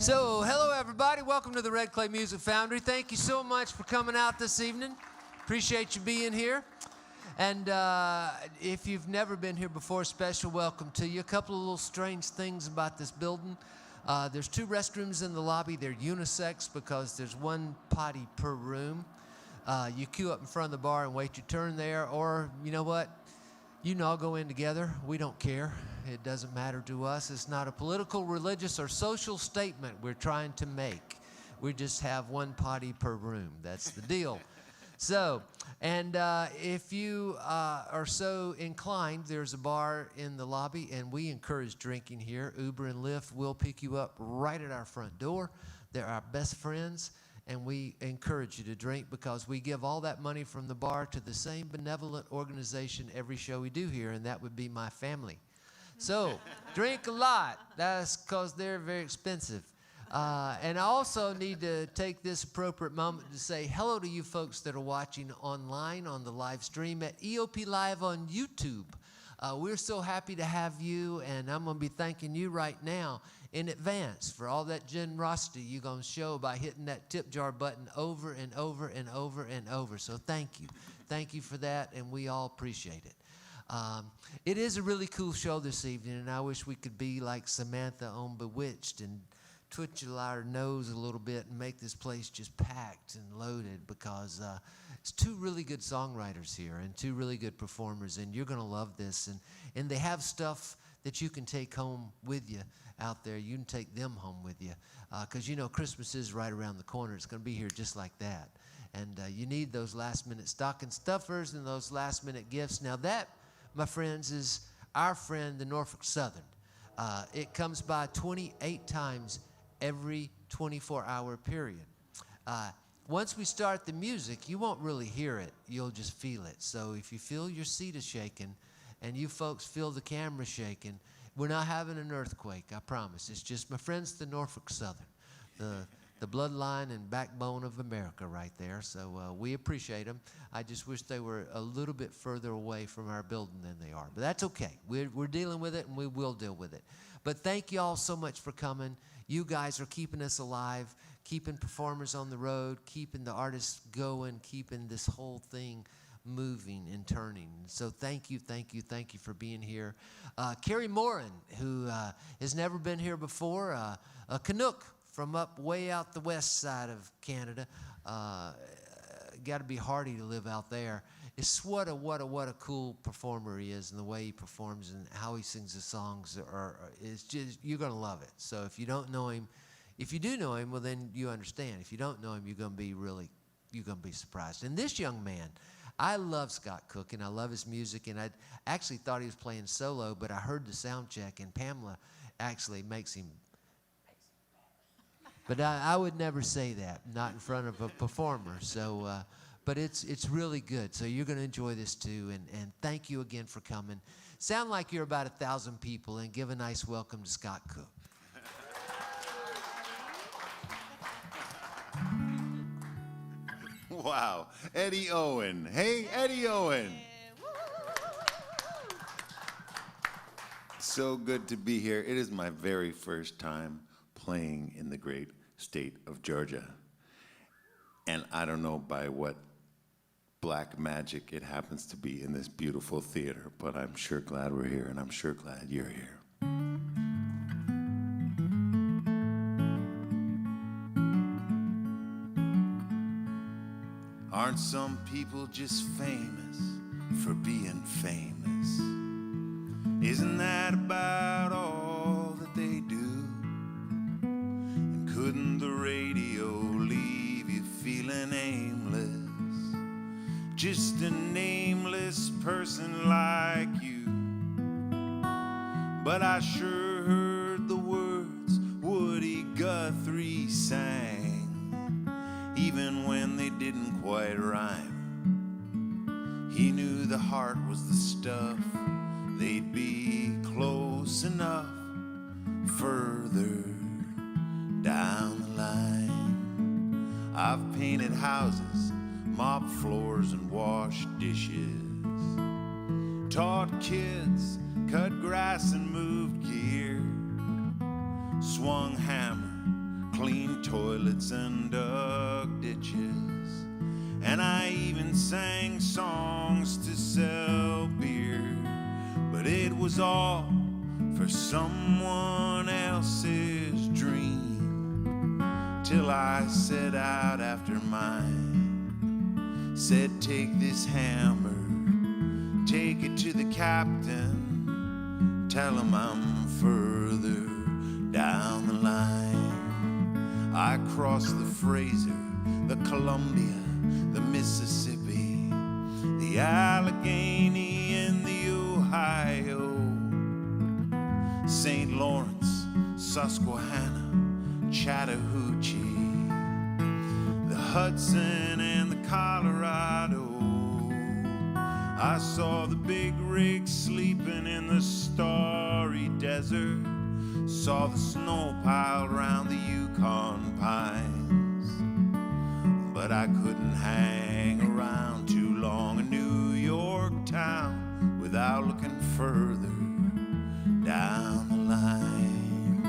So, hello everybody. Welcome to the Red Clay Music Foundry. Thank you so much for coming out this evening. Appreciate you being here. And if you've never been here before, special welcome to you. A couple of little strange things about this building. There's 2 restrooms in the lobby. They're unisex because there's 1 potty per room. You queue up in front of the bar and wait your turn there. Or, you know what? You can all go in together. We don't care. It doesn't matter to us. It's not a political, religious, or social statement we're trying to make. We just have 1 potty per room. That's the deal. So, and if you are so inclined, there's a bar in the lobby, and we encourage drinking here. Uber and Lyft will pick you up right at our front door. They're our best friends, and we encourage you to drink because we give all that money from the bar to the same benevolent organization every show we do here, and that would be my family. So, drink a lot. That's because they're very expensive. And I also need to take this appropriate moment to say hello to you folks that are watching online on the live stream at EOP Live on YouTube. We're so happy to have you, and I'm going to be thanking you right now in advance for all that generosity you're going to show by hitting that tip jar button over and over and over and over. So thank you. Thank you for that, and we all appreciate it. It is a really cool show this evening, and I wish we could be like Samantha on Bewitched and twiddle our nose a little bit and make this place just packed and loaded because it's 2 really good songwriters here and 2 really good performers, and you're going to love this. And they have stuff that you can take home with you out there. You can take them home with you because, you know, Christmas is right around the corner. It's going to be here just like that. And you need those last-minute stocking stuffers and those last-minute gifts. Now that, my friends, is our friend, the Norfolk Southern. It comes by 28 times every 24-hour period. Once we start the music, you won't really hear it. You'll just feel it. So if you feel your seat is shaking and you folks feel the camera shaking, we're not having an earthquake, I promise. It's just my friends, the Norfolk Southern, the bloodline and backbone of America right there. So we appreciate them. I just wish they were a little bit further away from our building than they are. But that's okay. We're dealing with it, and we will deal with it. But thank you all so much for coming. You guys are keeping us alive, keeping performers on the road, keeping the artists going, keeping this whole thing moving and turning. So thank you for being here. Cary Morin, who has never been here before, a Canuck from up way out the west side of Canada. Got to be hardy to live out there. It's what a cool performer he is, and the way he performs and how he sings the songs is just, you're going to love it. So if you don't know him, if you do know him, well then you understand. If you don't know him, you're going to be surprised. And this young man, I love Scott Cook, and I love his music, and I actually thought he was playing solo, but I heard the sound check, and Pamela actually makes him. But I would never say that, not in front of a performer. So, but it's really good. So you're going to enjoy this too. And thank you again for coming. Sound like you're about 1,000 people, and give a nice welcome to Scott Cook. Wow, Eddie Owen. Hey, Eddie Owen. So good to be here. It is my very first time playing in the great state of Georgia. And I don't know by what black magic it happens to be in this beautiful theater, but I'm sure glad we're here, and I'm sure glad you're here. Aren't some people just famous for being famous? Isn't that about all that they do? And couldn't the radio leave you feeling aimless? Just a nameless person like you. But I sure heard the words Woody Guthrie sang, even when they didn't quite rhyme. He knew the heart was the stuff. They'd be close enough further down the line. I've painted houses, mopped floors, and washed dishes, taught kids, cut grass and moved gear, swung hammer, toilets and dug ditches, and I even sang songs to sell beer, but it was all for someone else's dream, till I set out after mine. Said, take this hammer, take it to the captain, tell him I'm further down the line. I crossed the Fraser, the Columbia, the Mississippi, the Allegheny and the Ohio, St. Lawrence, Susquehanna, Chattahoochee, the Hudson and the Colorado. I saw the big rigs sleeping in the starry desert, saw the snow piled around the Yukon pines, but I couldn't hang around too long in New York town without looking further down the line.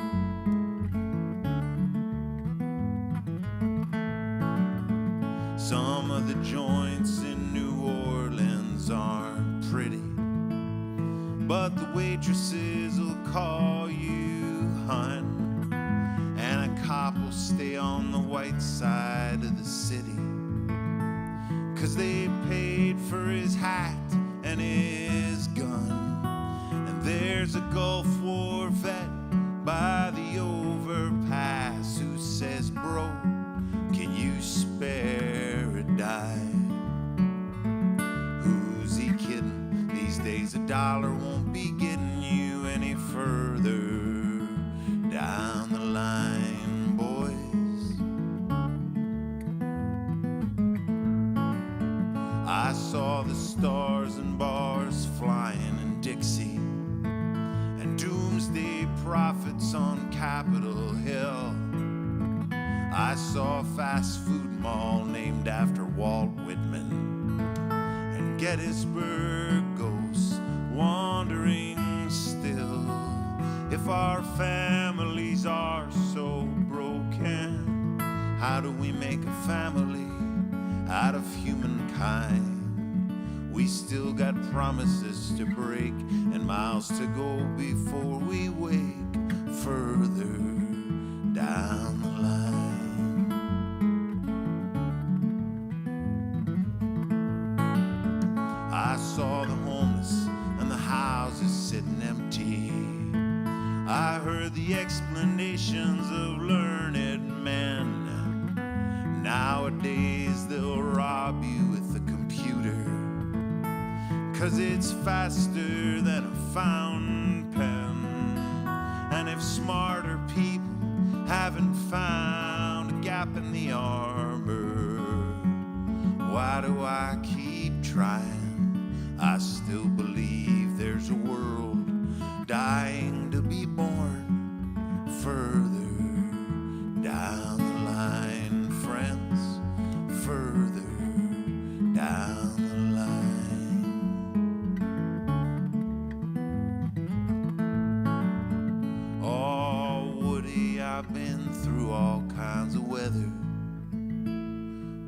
Some of the joints in New Orleans aren't pretty, but the waitresses will call you hun, and a cop will stay on the white side of the city, 'cause they paid for his hat and his gun. And there's a Gulf War vet by the overpass who says, bro, can you spare a dime? Who's he kidding? These days a dollar won't be getting you any further down the line, boys. I saw the stars and bars flying in Dixie, and doomsday prophets on Capitol Hill. I saw a fast food mall named after Walt Whitman, and Gettysburg ghosts wandering still. If our families are so broken, how do we make a family out of humankind? We still got promises to break and miles to go before we wake further down the line. I saw the homeless and the houses sitting empty. I heard the explanations of learned men. Nowadays they'll rob you with a computer, 'cause it's faster than a fountain pen. And if smarter people haven't found a gap in the armor, why do I keep trying? I still believe there's a world dying to be born further down the line, friends, further down the line. Oh, Woody, I've been through all kinds of weather,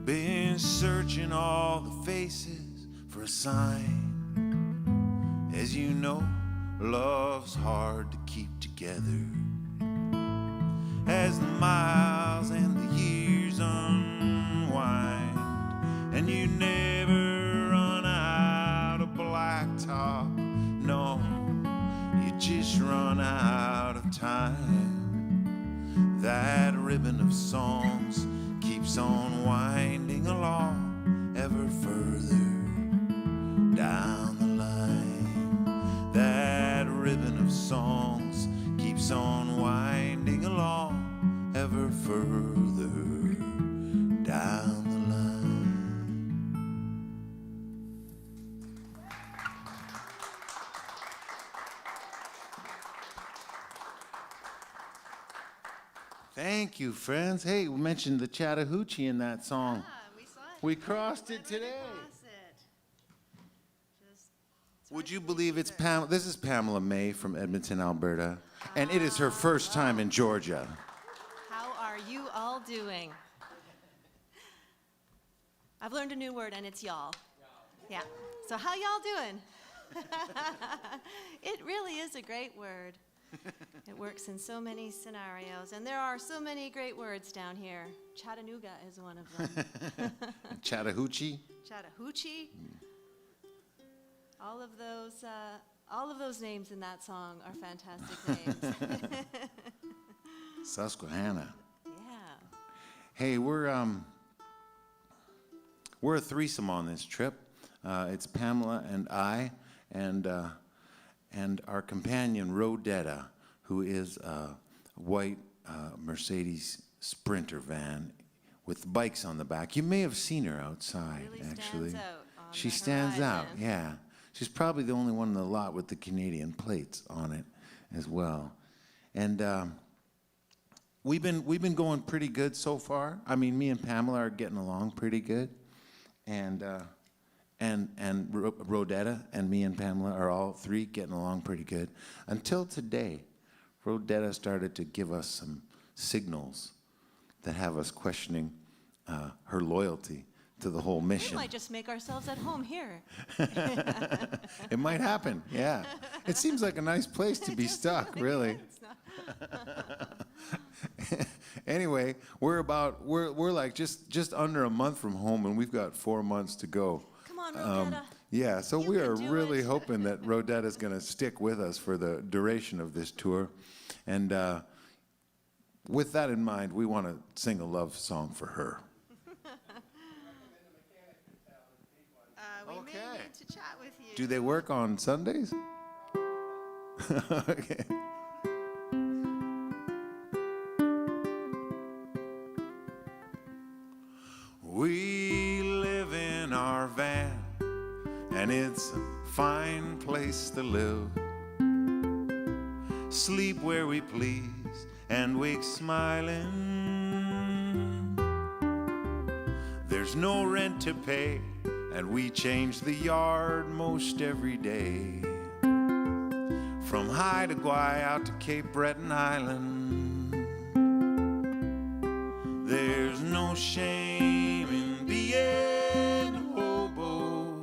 been searching all the faces for a sign. As you know, love's hard to keep together. As the miles and the years unwind, and you never run out of blacktop, no, you just run out of time. That ribbon of songs keeps on winding along ever further down the line. That ribbon of songs keeps on winding along ever further down the line. Thank you, friends. Hey, we mentioned the Chattahoochee in that song. Yeah, we saw it. We crossed it today. Would you believe it's Pamela? This is Pamela May from Edmonton, Alberta, and it is her first time in Georgia. How are you all doing? I've learned a new word, and it's y'all. Yeah. So how y'all doing? It really is a great word. It works in so many scenarios, and there are so many great words down here. Chattanooga is one of them. Chattahoochee. Chattahoochee. All of those names in that song are fantastic names. Susquehanna. Yeah. Hey, we're a threesome on this trip. It's Pamela and I, and our companion Rodetta, who is a white Mercedes Sprinter van with bikes on the back. You may have seen her outside, Really actually. stands out on She the stands out, horizon. yeah. She's probably the only one in the lot with the Canadian plates on it as well. And we've been going pretty good so far. I mean, me and Pamela are getting along pretty good, and Rodetta and me and Pamela are all three getting along pretty good. Until today, Rodetta started to give us some signals that have us questioning her loyalty to the whole mission. We might just make ourselves at home here. It might happen, yeah. It seems like a nice place to be stuck, really. Anyway, we're like just under a month from home, and we've got 4 months to go. Come on, Rodetta. Yeah, so You we can are do really it. hoping that Rodetta's going to stick with us for the duration of this tour. And with that in mind, we want to sing a love song for her. We Okay. may need to chat with you. Do they work on Sundays? Okay. We live in our van, and it's a fine place to live. Sleep where we please and wake smiling. There's no rent to pay, and we change the yard most every day. From Haida Gwaii out to Cape Breton Island. There's no shame in being a hobo,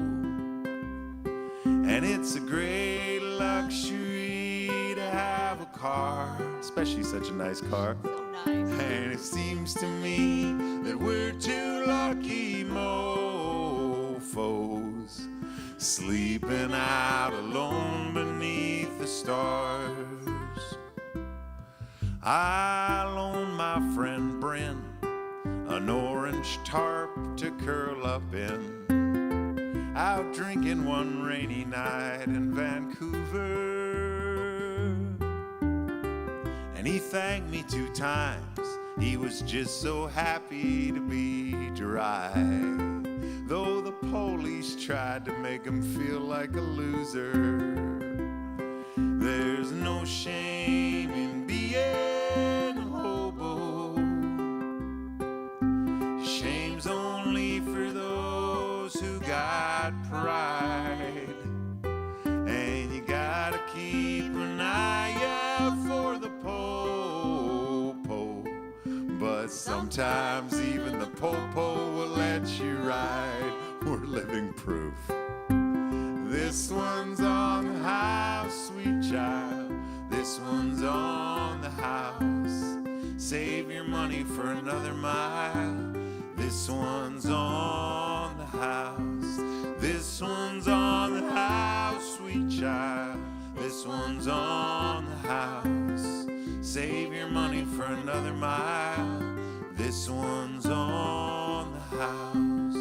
and it's a great luxury to have a car, especially such a nice car. So nice. And it seems to me that we're two lucky mofos, sleeping out alone beneath the stars. I loaned my friend Bryn an orange tarp to curl up in, out drinking one rainy night in Vancouver. And he thanked me 2 times. He was just so happy to be dry, though the police tried to make him feel like a loser. There's no shame in being a hobo. Shame's only for those who got pride. And you gotta keep an eye out for the po-po. But sometimes even the po-po will let you ride. We're living proof. This one's on the house, sweet child. This one's on the house. Save your money for another mile. This one's on the house. This one's on the house, sweet child. This one's on the house. Save your money for another mile. This one's on the house.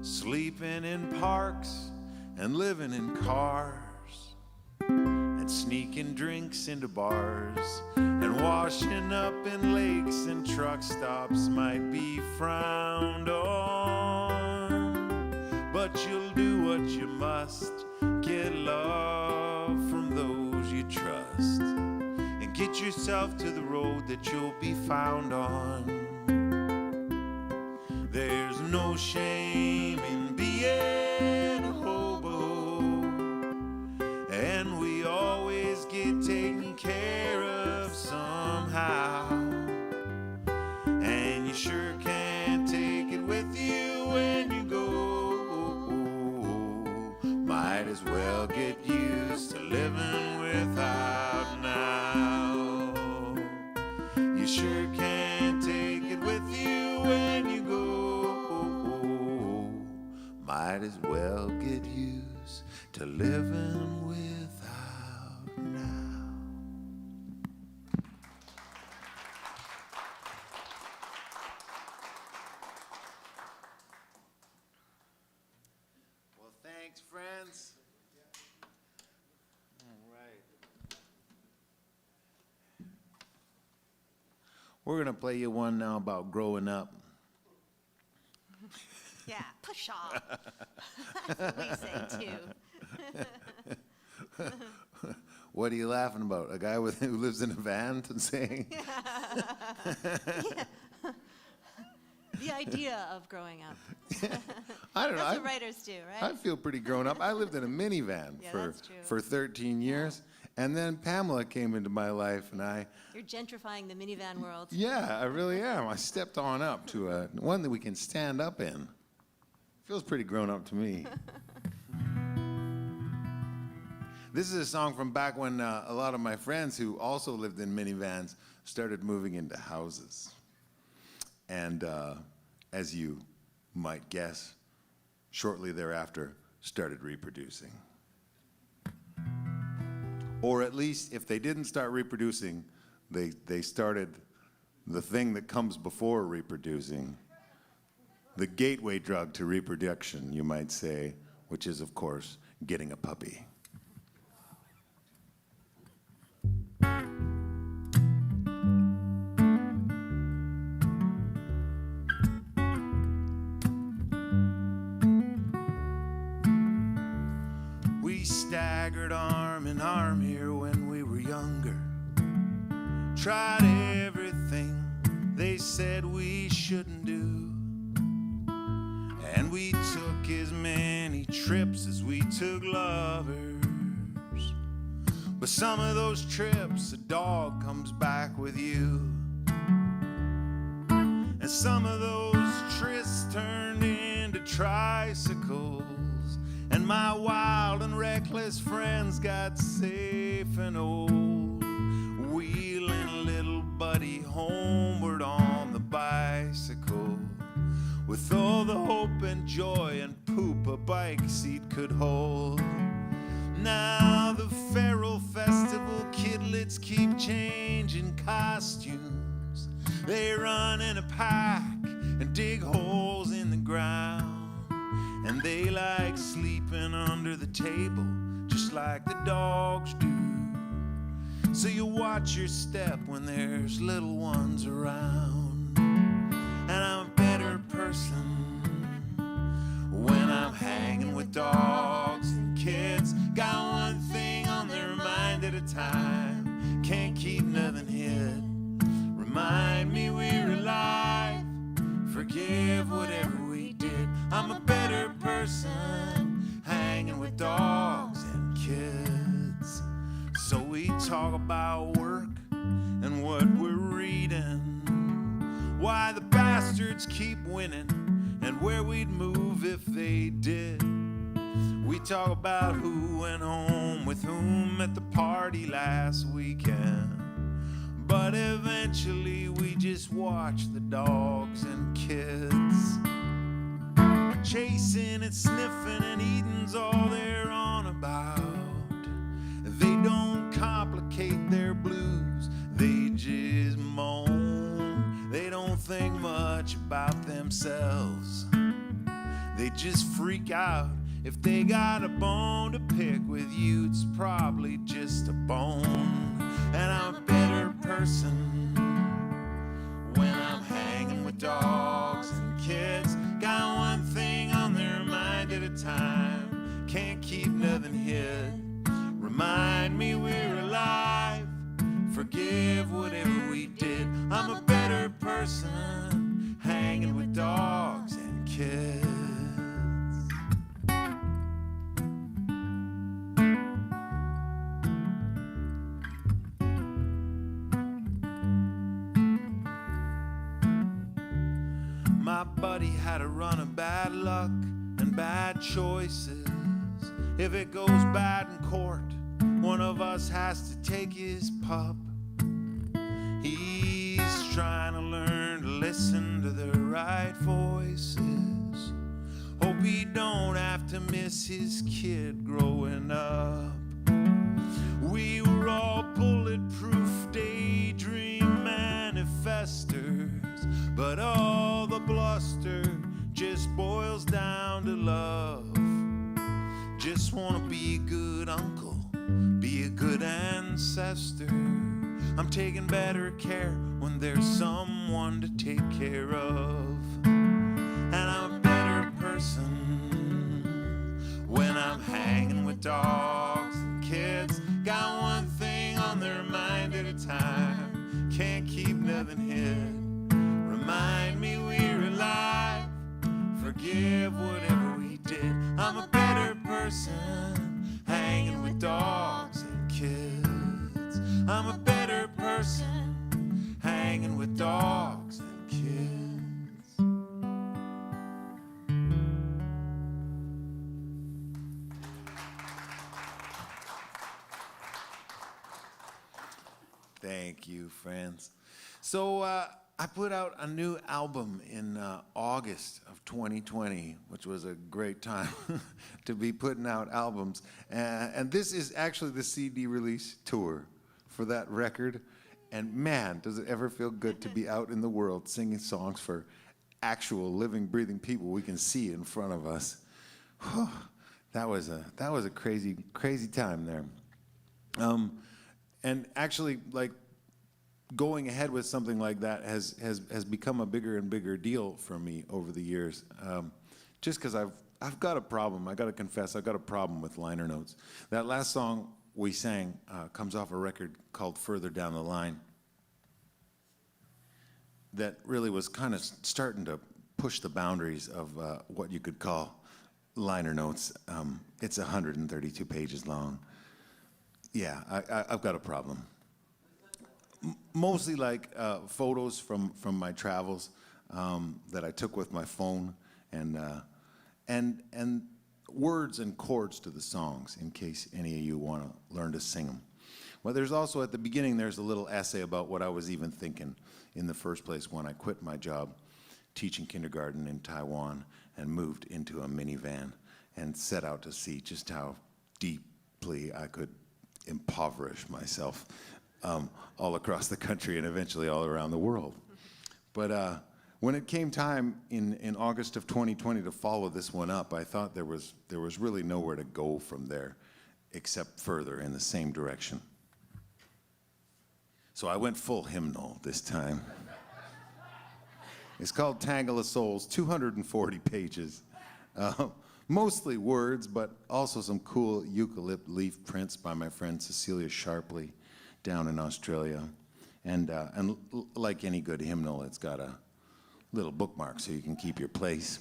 Sleeping in parks and living in cars, and sneaking drinks into bars, and washing up in lakes and truck stops might be frowned on. But you'll do what you must, get love from those you trust, and get yourself to the road that you'll be found on. There's no shame in being a hobo, and we always get taken care of somehow. might as well get used to living without now. Well, thanks, friends. All right. We're going to play you one now about growing up. Yeah, push off. That's what we say too. What are you laughing about? A guy who lives in a van and saying? Yeah. The idea of growing up. I don't know. That's what writers do, right? I feel pretty grown up. I lived in a minivan Yeah, for that's true. for 13 years, and then Pamela came into my life, and You're gentrifying the minivan world. yeah, I really am. I stepped on up to one that we can stand up in. Feels pretty grown up to me. This is a song from back when a lot of my friends who also lived in minivans started moving into houses. And as you might guess, shortly thereafter started reproducing. Or at least if they didn't start reproducing, they started the thing that comes before reproducing, the gateway drug to reproduction, you might say, which is, of course, getting a puppy. We staggered arm in arm here when we were younger. Tried everything they said we shouldn't do. And we took as many trips as we took lovers. But some of those trips, a dog comes back with you. And some of those trysts turned into tricycles. And my wild and reckless friends got safe and old, wheeling little buddy homeward on the bicycle, with all the hope and joy and poop a bike seat could hold. Now the feral festival kidlets keep changing costumes. They run in a pack and dig holes in the ground. And they like sleeping under the table, just like the dogs do. So you watch your step when there's little ones around. And I'm a better person when I'm hanging with dogs and kids. Got one thing on their mind at a time, can't keep nothing hid. Remind me we're alive, forgive whatever we did. I'm a better person hanging with dogs and kids. So we talk about work and what we're reading, why the bastards keep winning, and where we'd move if they did. We talk about who went home with whom at the party last weekend. But eventually we just watch the dogs and kids chasing and sniffing and eating's all they're on about. They don't complicate their blues, they just moan. They don't think much about themselves, they just freak out. If they got a bone to pick with you, it's probably just a bone. And I'm a better person when I'm hanging with dogs and kids. Got one thing on their mind at a time, can't keep nothing hid. Remind me we're alive, forgive whatever we did. I'm a better person hanging with dogs and kids. My buddy had a run of bad luck and bad choices. If it goes bad in court, one of us has to take his pup. He's trying to learn to listen to the right voices, hoping he don't have to miss his kid growing up. We were all bulletproof daydream manifestors, but all the bluster just boils down to love. Just wanna be a good uncle, be a good ancestor. I'm taking better care when there's someone to take care of. And I'm a better person when I'm hanging with dogs and kids. Got one thing on their mind at a time, can't keep nothing hid. Remind me we're alive, forgive whatever we did. I'm a better person hanging with dogs and kids. I'm a better person hanging with dogs and kids. Thank you, friends. So I put out a new album in August of 2020, which was a great time to be putting out albums. And this is actually the CD release tour for that record. And man, does it ever feel good to be out in the world singing songs for actual living, breathing people we can see in front of us. That was a crazy, crazy time there. And actually, like, going ahead with something like that has become a bigger and bigger deal for me over the years. Just because I've got a problem. I got to confess, I've got a problem with liner notes. That last song we sang comes off a record called Further Down the Line that really was kind of starting to push the boundaries of what you could call liner notes. It's 132 pages long. Yeah, I've got a problem. Mostly like photos from my travels that I took with my phone, and words and chords to the songs in case any of you want to learn to sing them. Well, there's also at the beginning there's a little essay about what I was even thinking in the first place when I quit my job teaching kindergarten in Taiwan and moved into a minivan and set out to see just how deeply I could impoverish myself all across the country and eventually all around the world. But when it came time in August of 2020 to follow this one up, I thought there was really nowhere to go from there except further in the same direction. So I went full hymnal this time. It's called Tangle of Souls, 240 pages. Mostly words, but also some cool eucalypt leaf prints by my friend Cecilia Sharpley down in Australia. And like any good hymnal, it's got a little bookmark so you can keep your place.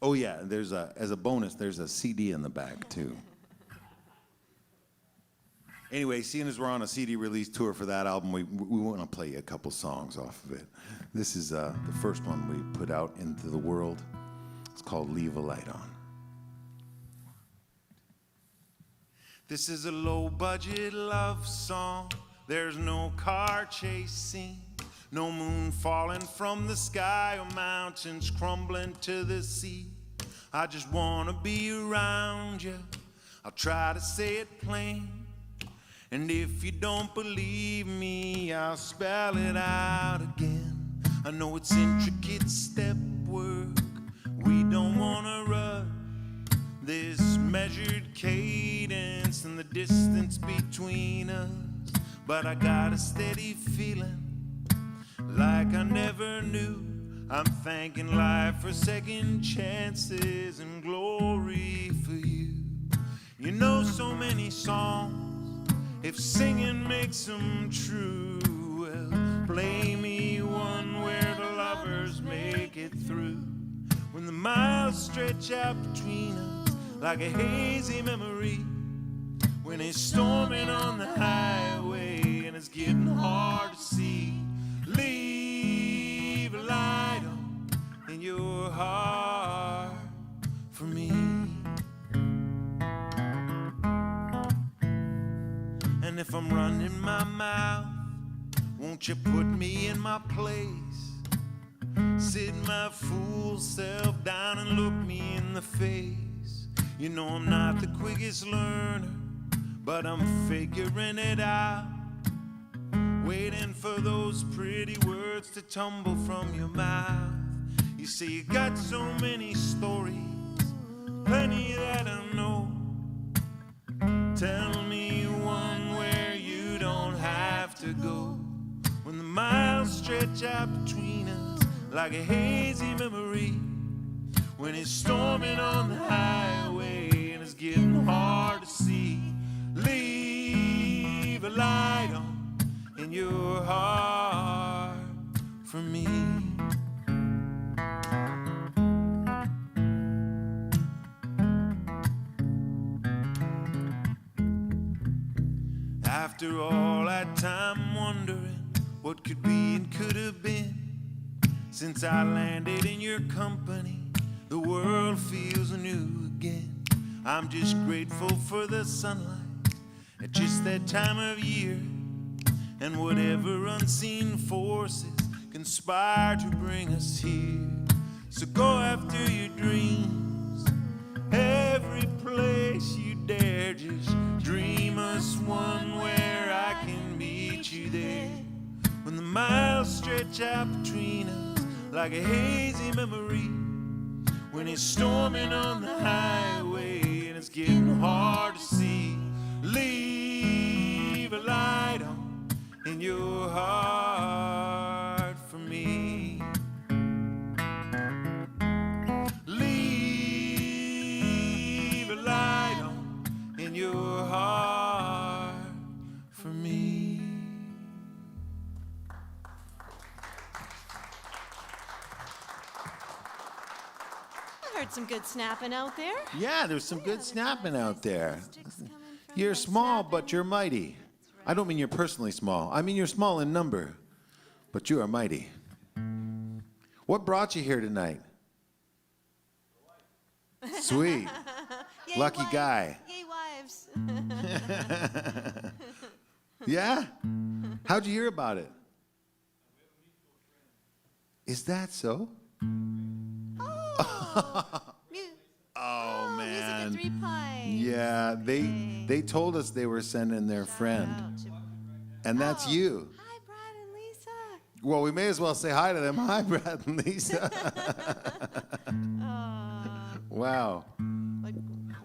Oh yeah, as a bonus, there's a CD in the back too. Anyway, seeing as we're on a CD release tour for that album, we want to play a couple songs off of it. This is the first one we put out into the world. It's called Leave a Light On. This is a low-budget love song. There's no car chasing, no moon falling from the sky or mountains crumbling to the sea. I just want to be around you. I'll try to say it plain. And if you don't believe me, I'll spell it out again. I know it's intricate step work. We don't wanna rush this measured cadence and the distance between us. But I got a steady feeling like I never knew. I'm thanking life for second chances and glory for you. You know so many songs, if singing makes them true, well, play me one where the lovers make it through. When the miles stretch out between us like a hazy memory, when it's storming on the highway and it's getting hard to see, leave a light on in your heart for me. And if I'm running my mouth, won't you put me in my place? Sit my fool self down and look me in the face. You know I'm not the quickest learner, but I'm figuring it out. Waiting for those pretty words to tumble from your mouth. You say you got so many stories, plenty that I know. Tell me one where you don't have to go. When the miles stretch out between us like a hazy memory. When it's storming on the highway and it's getting hard to see. Leave a light on in your heart for me. After all that time wondering what could be and could have been, since I landed in your company, the world feels new again. I'm just grateful for the sunlight at just that time of year, and whatever unseen forces conspire to bring us here. So go after your dreams, every place you dare, just dream us one where I can meet you there. When the miles stretch out between us like a hazy memory. When it's storming on the highway and it's getting hard to see. Leave a light on in your heart for me. Leave a light on in your heart for me. I heard some good snapping out there. Yeah, there's some good snapping out there. Sticks coming from You're the small, snapping. but you're mighty. I don't mean you're personally small. I mean you're small in number, but you are mighty. What brought you here tonight? Sweet. Yay, Lucky wives. guy. Yay, wives. Yeah? How'd you hear about it? Is that so? Oh, man. Music at 3 Pines. Yeah, Okay. they told us they were sending their friend, Shout out to- and that's Oh, you. Hi, Brad and Lisa. Well, we may as well say hi to them. Hi, Brad and Lisa. Wow. Like,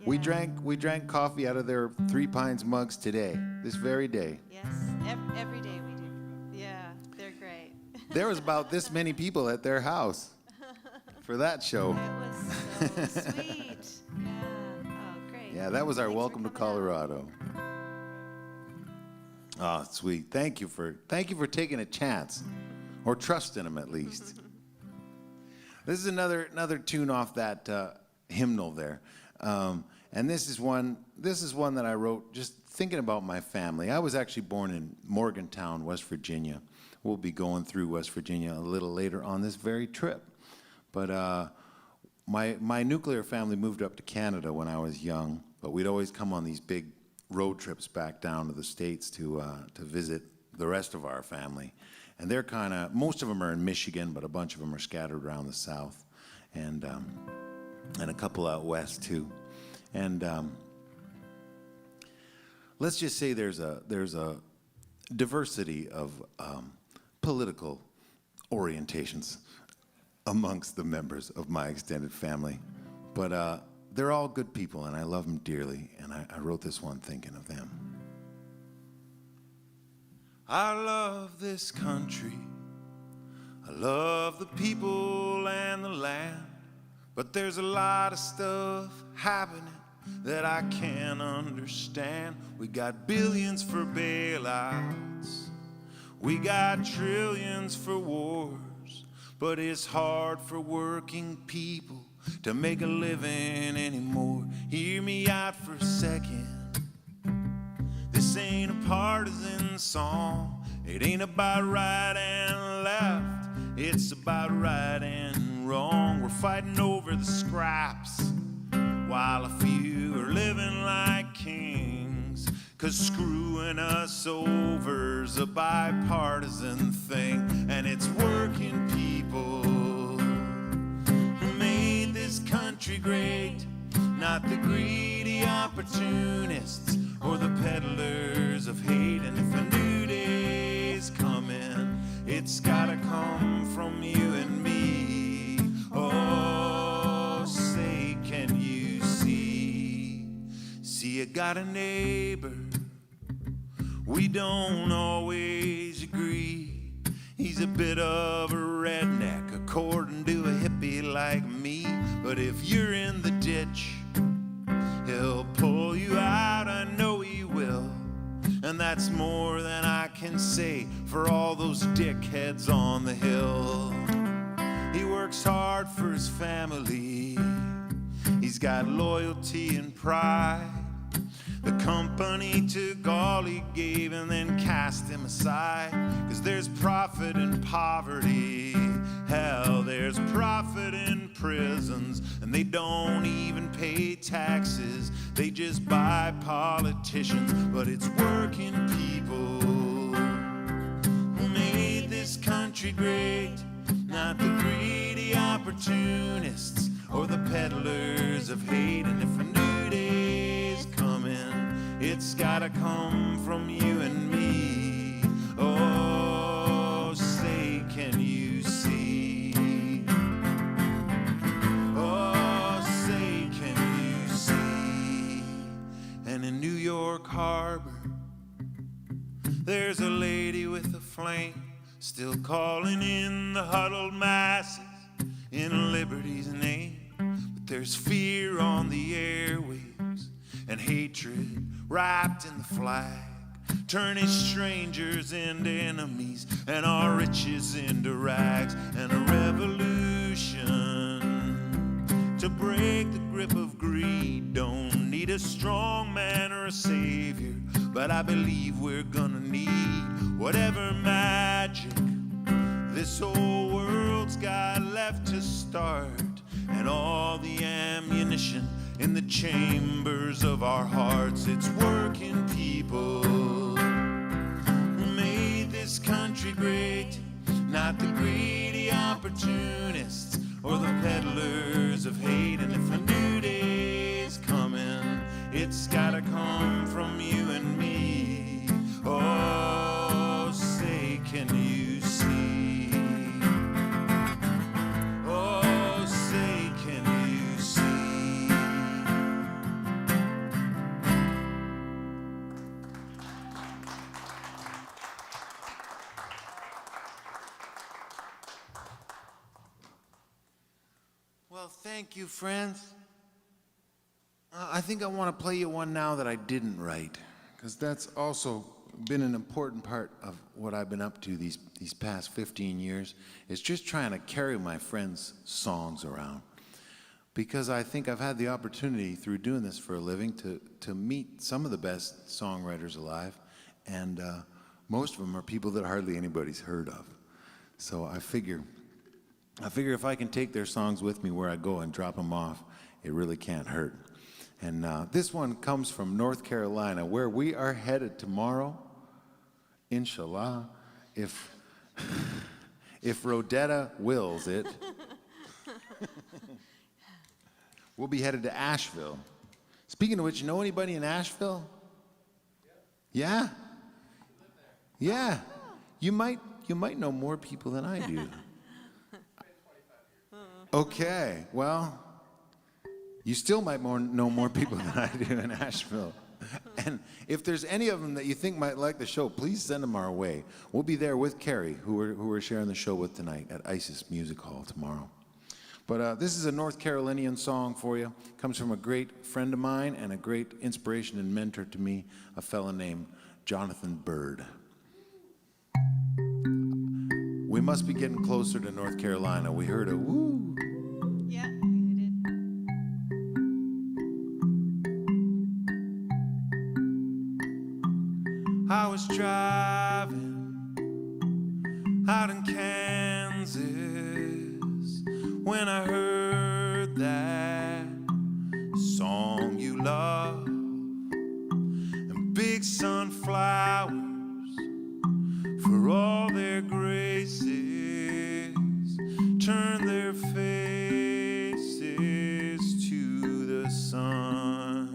We yeah. drank coffee out of their 3 Pines mugs today, this very day. Yes, every day we do. Yeah, they're great. There was about this many people at their house for that show. It was so sweet. Yeah. Oh, great. Yeah, that was our Thanks for welcome to coming out. Colorado. Oh, sweet. Thank you for taking a chance, or trusting them at least. This is another tune off that hymnal there, and this is one that I wrote just thinking about my family. I was actually born in Morgantown, West Virginia. We'll be going through West Virginia a little later on this very trip, but my nuclear family moved up to Canada when I was young, but we'd always come on these big road trips back down to the States to visit the rest of our family. And they're most of them are in Michigan, but a bunch of them are scattered around the South, and a couple out west too. And let's just say there's a diversity of political orientations amongst the members of my extended family, but they're all good people, and I love them dearly. And I wrote this one thinking of them. I love this country. I love the people and the land. But there's a lot of stuff happening that I can't understand. We got billions for bailouts. We got trillions for wars. But it's hard for working people to make a living anymore. Hear me out for a second. This ain't a partisan song. It ain't about right and left. It's about right and wrong. We're fighting over the scraps while a few are living like kings. 'Cause screwing us over's a bipartisan thing. And it's working people who made opportunists or the peddlers of hate. And if a new day's coming, it's gotta come from you and me. Oh, say, can you see? See, you got a neighbor, we don't always agree. He's a bit of a redneck, according to a hippie like me. But if you're in the ditch, he'll pull you out, I know he will. And that's more than I can say for all those dickheads on the hill. He works hard for his family, he's got loyalty and pride. The company took all he gave and then cast him aside. 'Cause there's profit in poverty, hell, there's profit in prisons. And they don't even pay taxes, they just buy politicians. But it's working people who made this country great, not the greedy opportunists or the peddlers of hate. And if a new day's coming, it's gotta come from you and me. Oh, say, can you see? Oh, say, can you see? And in New York Harbor, there's a lady with a flame, still calling in the huddled masses in liberty's name. But there's fear on the airwaves and hatred wrapped in the flag, turning strangers into enemies and our riches into rags. And a revolution to break the grip of greed don't need a strong man or a savior, but I believe we're gonna need whatever magic this whole world's got left to start, and all the ammunition in the chambers of our hearts. It's working people who made this country great, not the greedy opportunists or the peddlers of hate. And if a new day's coming, it's gotta come from you and me. Oh, say, can you see? Oh, say, can you see? Well, thank you, friends. I think I want to play you one now that I didn't write, because that's also been an important part of what I've been up to these past 15 years, is just trying to carry my friends' songs around. Because I think I've had the opportunity through doing this for a living to meet some of the best songwriters alive, and most of them are people that hardly anybody's heard of. So I figure if I can take their songs with me where I go and drop them off, it really can't hurt. And this one comes from North Carolina, where we are headed tomorrow, inshallah, if Rodetta wills it. We'll be headed to Asheville. Speaking of which, you know anybody in Asheville? Yeah? Yeah. You might know more people than I do. Okay, well, you still might know more people than I do in Asheville. And if there's any of them that you think might like the show, please send them our way. We'll be there with Cary, who we're sharing the show with tonight at ISIS Music Hall tomorrow. But this is a North Carolinian song for you. Comes from a great friend of mine and a great inspiration and mentor to me, a fella named Jonathan Bird. We must be getting closer to North Carolina. We heard a woo. Yeah, we did. I was driving out in Kansas when I heard that song you love, and big sunflowers for all their graces turn their faces to the sun.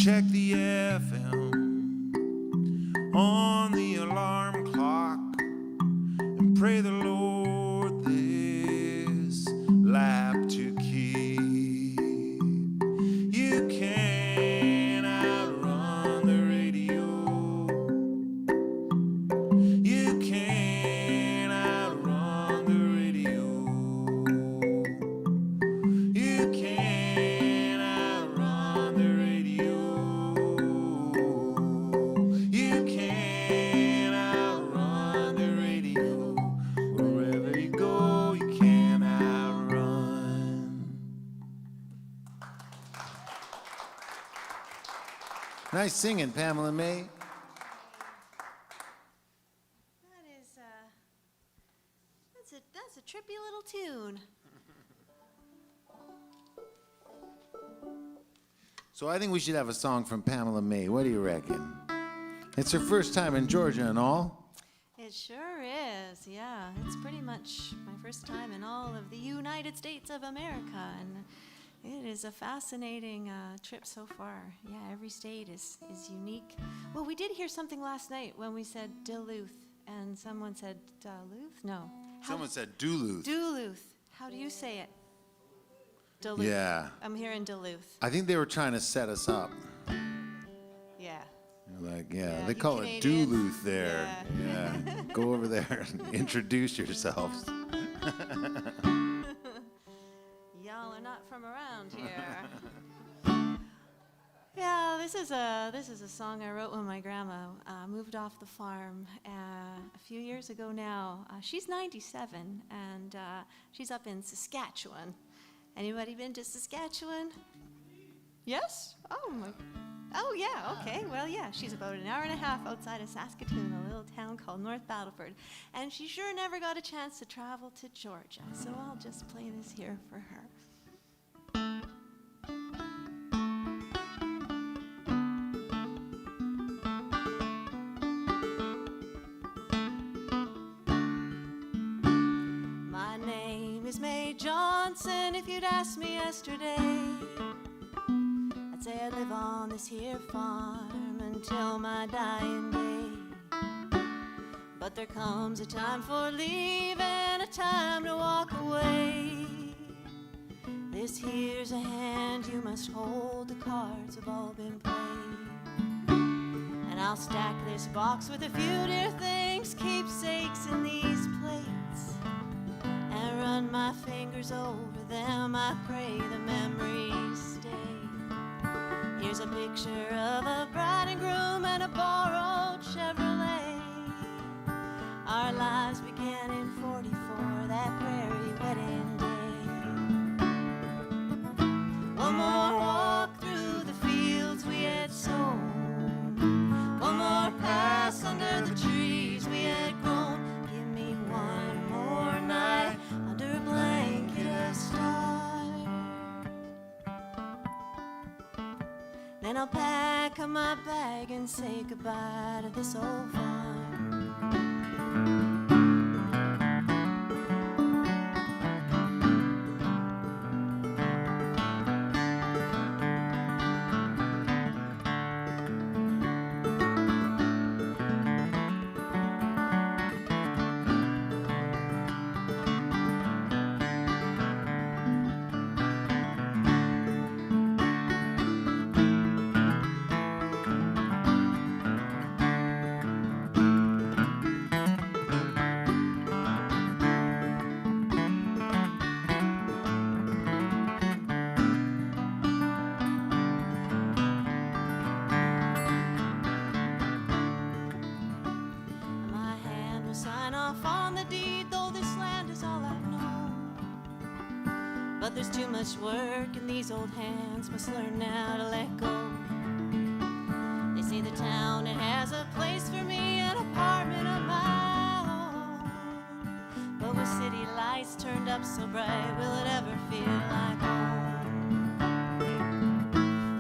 check the FM on the alarm clock and pray the Lord this lap to keep. You can't outrun the radio. You can't outrun the radio. You can't outrun the radio. You can't outrun the radio. Wherever you go, you can't outrun. Nice singing, Pamela May. That's a trippy little tune. So I think we should have a song from Pamela May. What do you reckon? It's her first time in Georgia and all. It sure is, yeah. It's pretty much my first time in all of the United States of America, and it is a fascinating trip so far. Yeah, every state is unique. Well, we did hear something last night when we said Duluth, and someone said Duluth? No. Someone said Duluth. Duluth. How do you say it? Duluth. Yeah. I'm here in Duluth. I think they were trying to set us up. Yeah. They're like, yeah, Yeah, they you call it Canadians. Duluth there. Yeah. Go over there and introduce yourselves. Y'all are not from around here. Yeah, this is a song I wrote when my grandma moved off the farm a few years ago now. She's 97, and she's up in Saskatchewan. Anybody been to Saskatchewan? Yes? Oh, yeah, okay. Well, yeah, she's about an hour and a half outside of Saskatoon, a little town called North Battleford. And she sure never got a chance to travel to Georgia, so I'll just play this here for her. My name is May Johnson. If you'd asked me yesterday, I'd say I live on this here farm until my dying day. But there comes a time for leave and a time to walk away. This here's a hand you must hold, the cards have all been played. And I'll stack this box with a few dear things, keepsakes in these plates, and run my fingers over them. I pray the memories stay. Here's a picture of a bride and groom and a borrowed Chevrolet. Our lives began in 44, that prairie wedding day. One more walk through the fields we had sown. One more pass under the trees we had grown. Give me one more night under a blanket of stars. Then I'll pack up my bag and say goodbye to this old farm. But there's too much work and these old hands must learn now to let go. They say the town, it has a place for me, an apartment of my own. But with city lights turned up so bright, will it ever feel like home?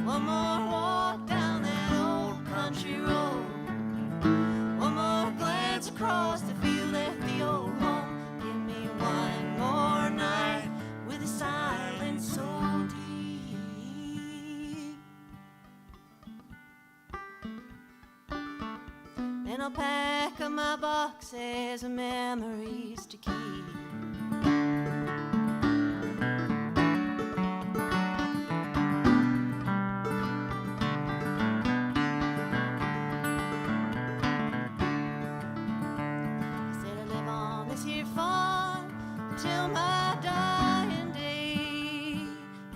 One more walk down that old country road. One more glance across the field at the old home. Give me one more night with a silence so deep. I'll pack up my boxes of memories to keep. Till my dying day,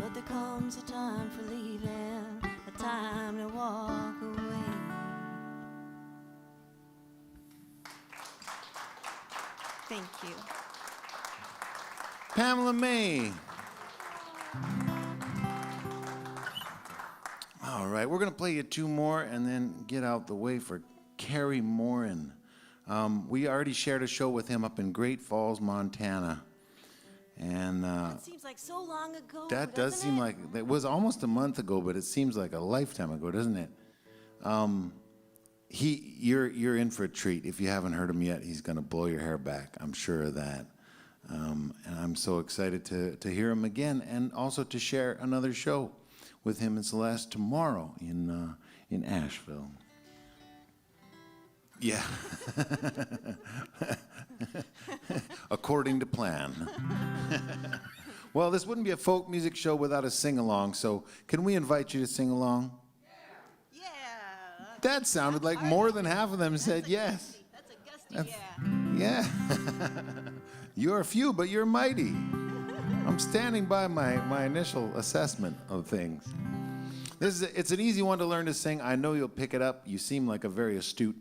but there comes a time for leaving, a time to walk away. Thank you. Pamela May. All right, we're going to play you two more and then get out the way for Cary Morin. We already shared a show with him up in Great Falls, Montana. And That seems like so long ago. that does seem like it was almost a month ago, but it seems like a lifetime ago, doesn't it? You're in for a treat. If you haven't heard him yet, he's going to blow your hair back. I'm sure of that. And I'm so excited to hear him again, and also to share another show with him and Celeste tomorrow in Asheville. Yeah. According to plan. Well, this wouldn't be a folk music show without a sing-along, so can we invite you to sing along? Yeah. That sounded like more than half of them said yes. That's a gusty yeah. Yeah. You're few, but you're mighty. I'm standing by my initial assessment of things. It's an easy one to learn to sing. I know you'll pick it up. You seem like a very astute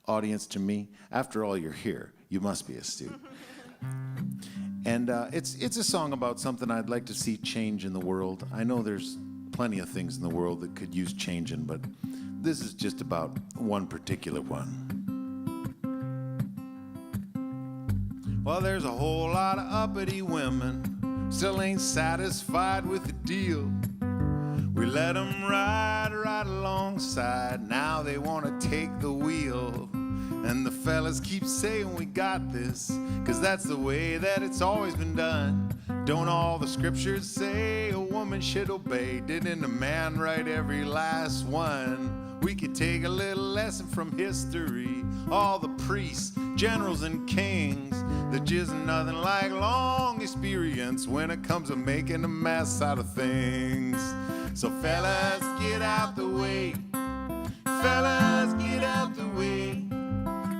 audience to me. After all, you're here. You must be astute. And it's a song about something I'd like to see change in the world. I know there's plenty of things in the world that could use changing, but this is just about one particular one. Well, there's a whole lot of uppity women still ain't satisfied with the deal. We let them ride right alongside. Now they want to take the wheel. And the fellas keep saying we got this, 'cause that's the way that it's always been done. Don't all the scriptures say a woman should obey? Didn't a man write every last one? We could take a little lesson from history. All the priests, generals, and kings, they're just nothing like long experience when it comes to making a mess out of things. So fellas, get out the way. Fellas, get out the way.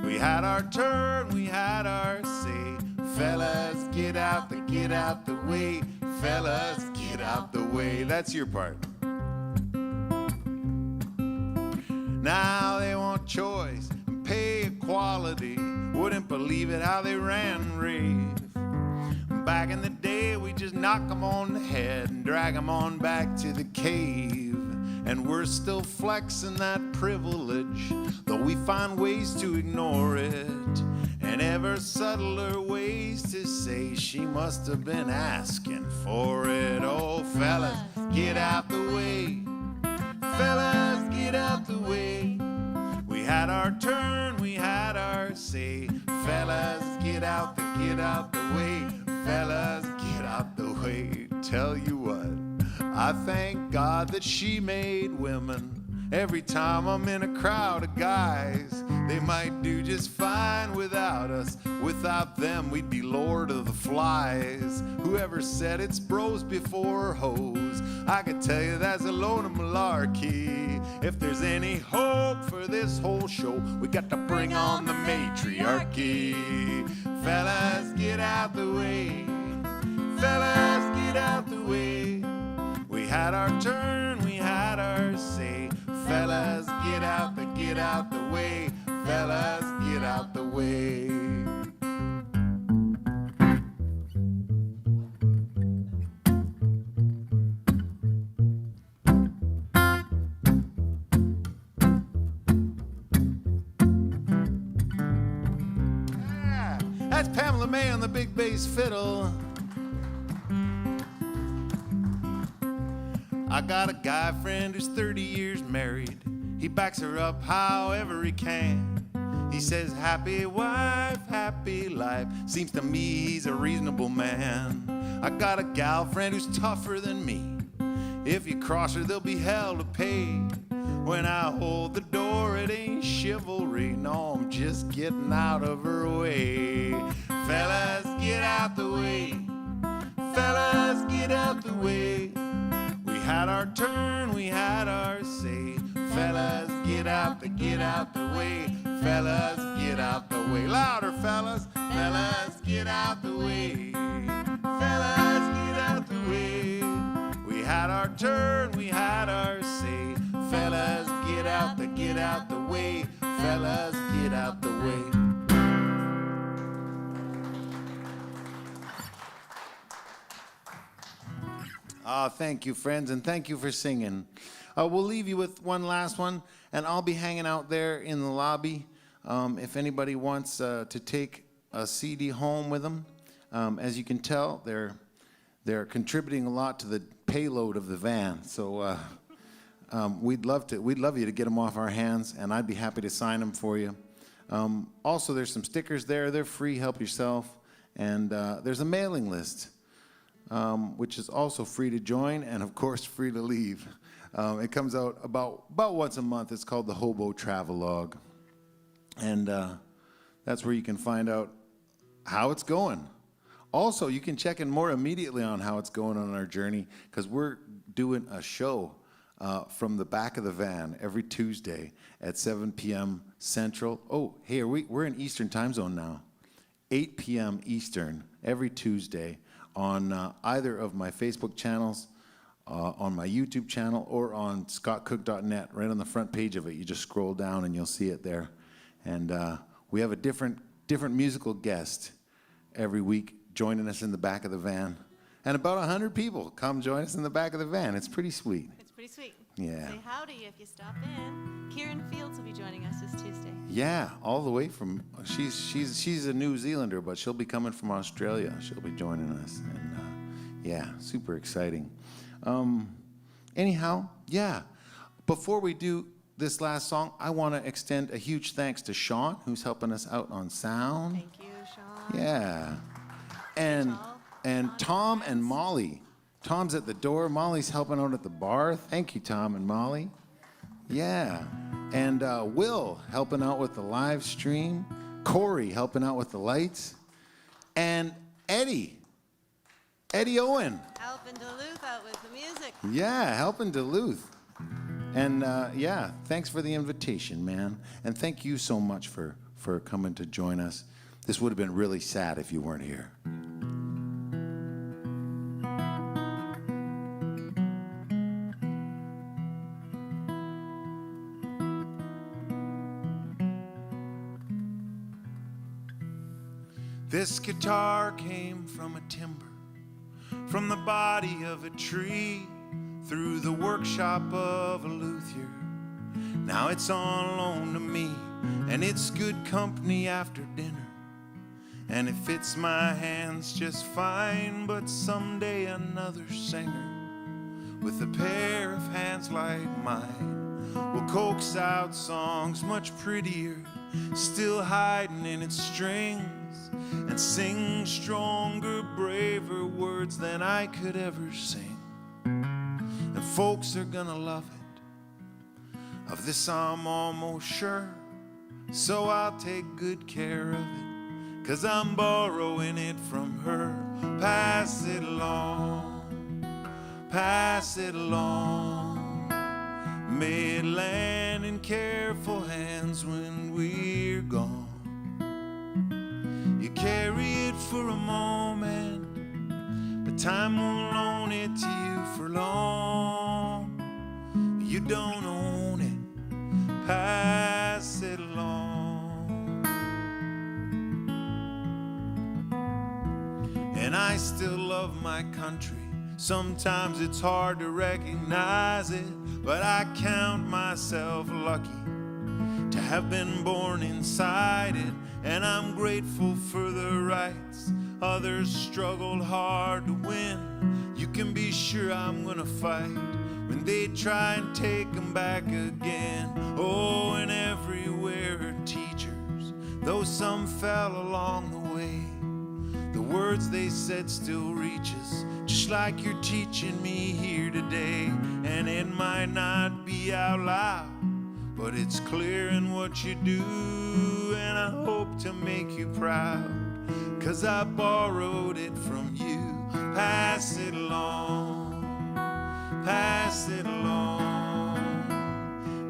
We had our turn, we had our say. Fellas, get out the way. Fellas, get out the way. That's your part. Now they want choice and pay equality. Wouldn't believe it how they ran and raved. Back in the day, we just knock them on the head and drag them on back to the cave. And we're still flexing that privilege, though we find ways to ignore it. And ever subtler ways to say she must have been asking for it. Oh, fellas, get out the way. Fellas, get out the way. We had our turn, we had our say. Fellas, get out the way. Fellas, get out the way. Tell you what, I thank God that she made women. Every time I'm in a crowd of guys, they might do just fine without us. Without them, we'd be Lord of the Flies. Whoever said it's bros before hoes, I could tell you that's a load of malarkey. If there's any hope for this whole show, we got to bring on the matriarchy. Fellas, get out the way. Fellas, get out the way. We had our turn, we had our say. Fellas, get out the way. Fellas, get out the way. Yeah, that's Pamela May on the big bass fiddle. I got a guy friend who's 30 years married. He backs her up however he can. He says, happy wife, happy life. Seems to me he's a reasonable man. I got a gal friend who's tougher than me. If you cross her, there'll be hell to pay. When I hold the door, it ain't chivalry. No, I'm just getting out of her way. Fellas, get out the way. Fellas, get out the way. We had our turn, we had our say. Fellas, get out the way. Fellas, get out the way. Louder, fellas. Fellas, get out the way. Fellas, get out the way. We had our turn, we had our say. Fellas, get out the way. Fellas, get out the way. Thank you, friends, and thank you for singing. We'll leave you with one last one, and I'll be hanging out there in the lobby. If anybody wants to take a CD home with them, as you can tell, they're contributing a lot to the payload of the van. So we'd love you to get them off our hands, and I'd be happy to sign them for you. Also, there's some stickers there. They're free. Help yourself. And there's a mailing list, which is also free to join, and of course free to leave. It comes out about once a month. It's called the Hobo Travelogue. And that's where you can find out how it's going. Also, you can check in more immediately on how it's going on our journey, because we're doing a show from the back of the van every Tuesday at 7 p.m. Central. Oh, hey, we're in Eastern time zone now. 8 p.m. Eastern every Tuesday on either of my Facebook channels, on my YouTube channel, or on scottcook.net. Right on the front page of it, you just scroll down and you'll see it there. And we have a different musical guest every week joining us in the back of the van. And about 100 people come join us in the back of the van. It's pretty sweet. It's pretty sweet. Yeah. Say howdy if you stop in. Kieran Fields will be joining us this Tuesday. Yeah, all the way from, she's a New Zealander, but she'll be coming from Australia. She'll be joining us. And yeah, super exciting. Anyhow, yeah, before we do this last song, I want to extend a huge thanks to Shawn, who's helping us out on sound. Thank you, Shawn. Yeah. And Tom and Molly. Tom's at the door. Molly's helping out at the bar. Thank you, Tom and Molly. Yeah. And Will helping out with the live stream. Corey helping out with the lights. And Eddie Owen. Helping Duluth out with the music. Yeah, helping Duluth. And yeah, thanks for the invitation, man. And thank you so much for coming to join us. This would have been really sad if you weren't here. This guitar came from a timber, from the body of a tree, through the workshop of a luthier. Now it's on loan to me, and it's good company after dinner. And it fits my hands just fine, but someday another singer with a pair of hands like mine will coax out songs much prettier, still hiding in its strings, and sing stronger, braver words than I could ever sing. And folks are gonna love it. Of this I'm almost sure, so I'll take good care of it, 'cause I'm borrowing it from her. Pass it along, pass it along. May it land in careful hands when we're gone. You carry it for a moment, but time won't loan it to you for long. You don't own it, pass it along. And I still love my country. Sometimes it's hard to recognize it, but I count myself lucky to have been born inside it. And I'm grateful for the rights others struggled hard to win. You can be sure I'm gonna fight when they try and take them back again. Oh, and everywhere are teachers, though some fell along the way. The words they said still reach us, just like you're teaching me here today. And it might not be be out loud, but it's clear in what you do, and I hope to make you proud, 'cause I borrowed it from you. Pass it along, pass it along.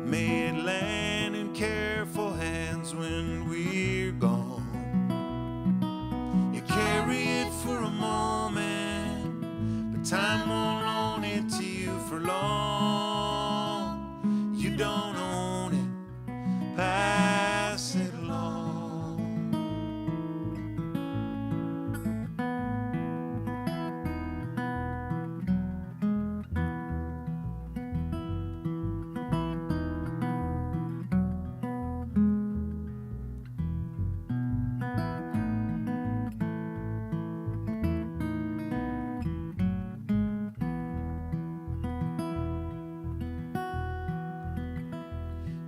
May it land in careful hands when we're gone. You carry it for a moment, but time won't loan it to you for long. You don't own it, pass it along.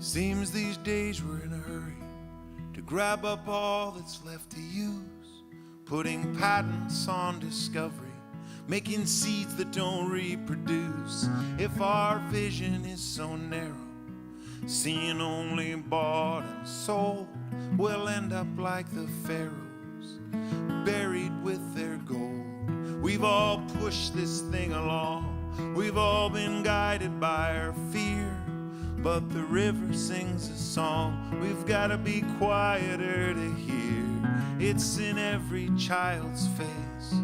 Seems these days we're in a hurry to grab up all that's left to use, putting patents on discovery, making seeds that don't reproduce. If our vision is so narrow, seeing only bought and sold, we'll end up like the pharaohs, buried with their gold. We've all pushed this thing along, we've all been guided by our fear, but the river sings a song we've gotta be quieter to hear. It's in every child's face,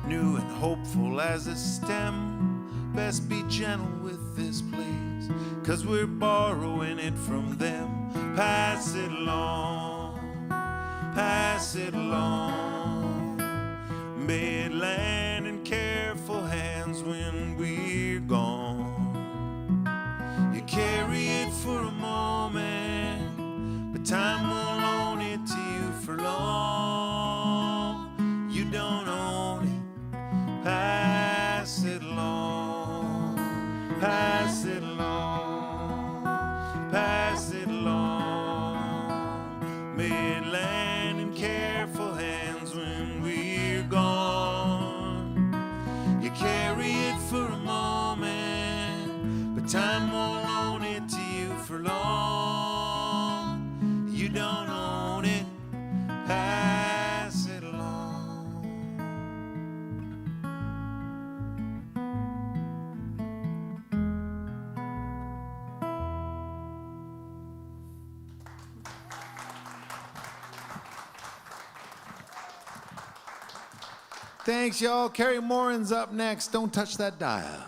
new and hopeful as a stem. Best be gentle with this place, 'cause we're borrowing it from them. Pass it along, pass it along. May it land in careful hands when we're gone. You carry it for a moment, but time won't loan it to you for long. You don't own it, pass it along, pass it along, pass it along. May it land in careful hands when we're gone. You carry it for a moment, but time won't loan it to you for long. You don't own it, pass it along. Thanks, y'all. Cary Morin's up next. Don't touch that dial.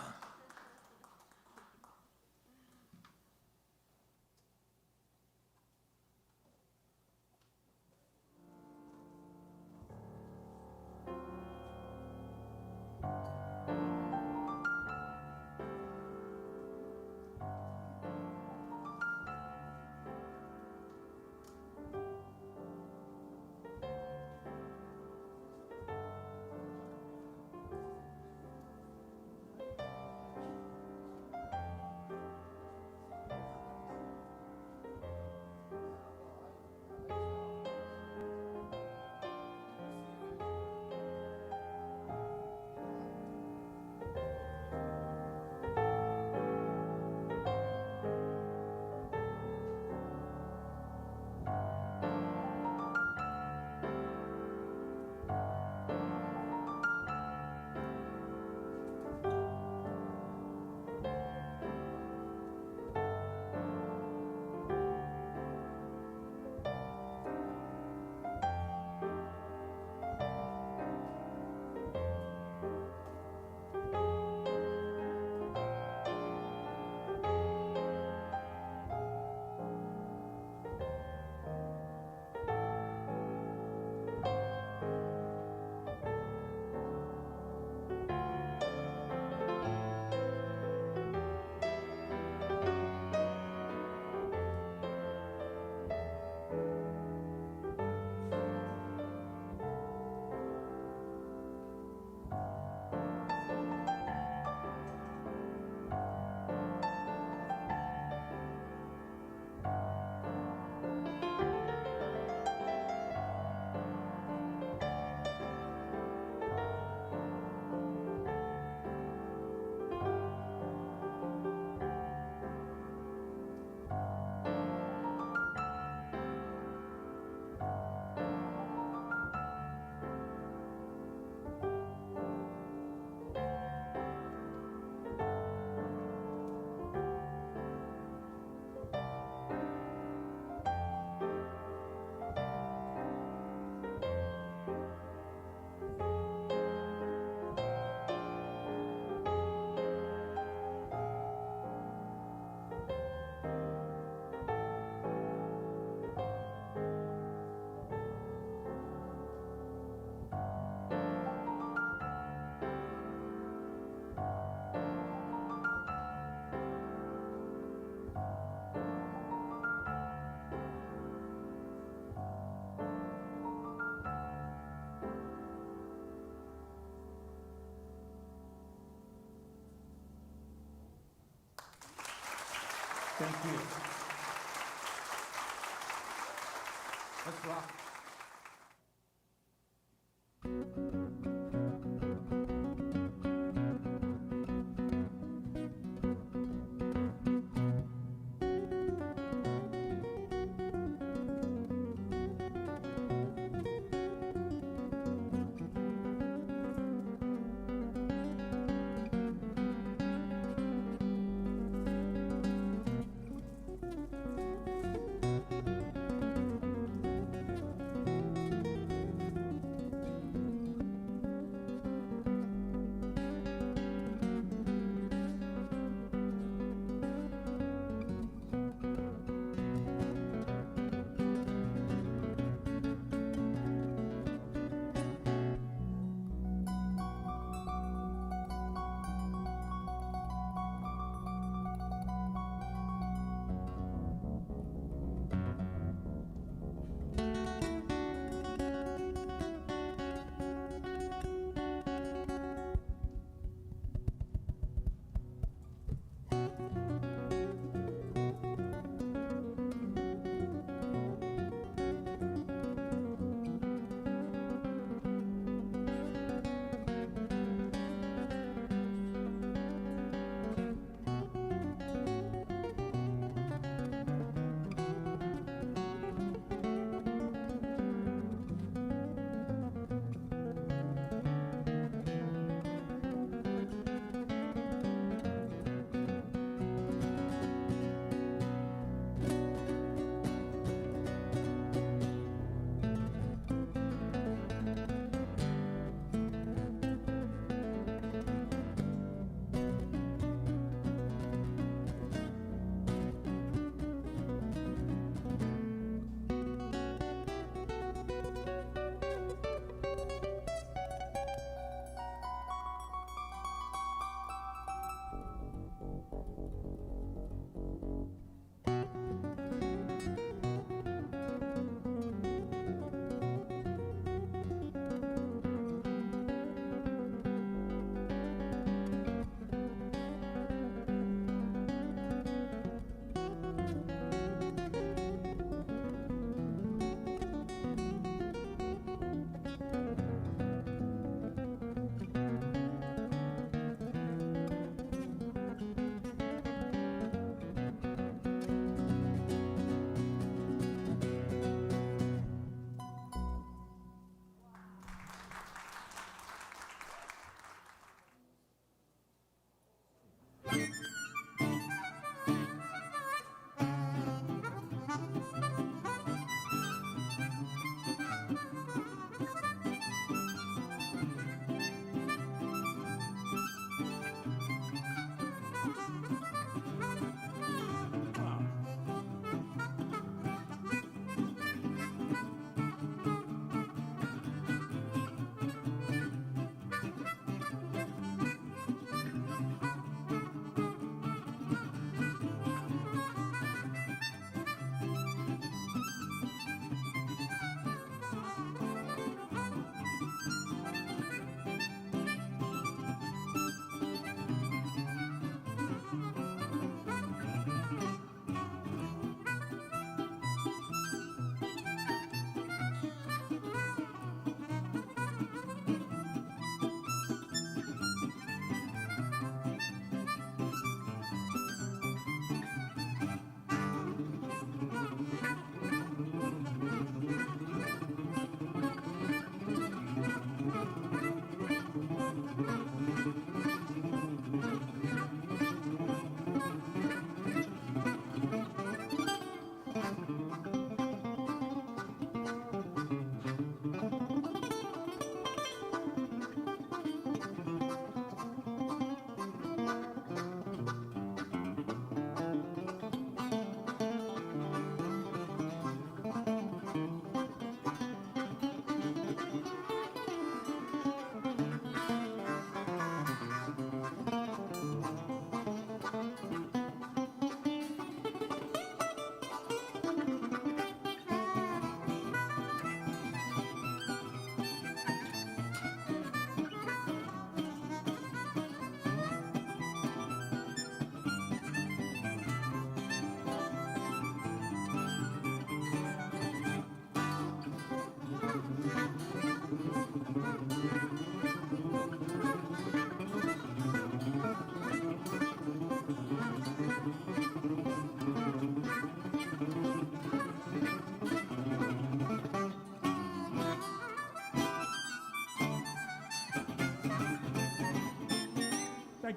Thank you. Let's rock.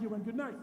you and good night.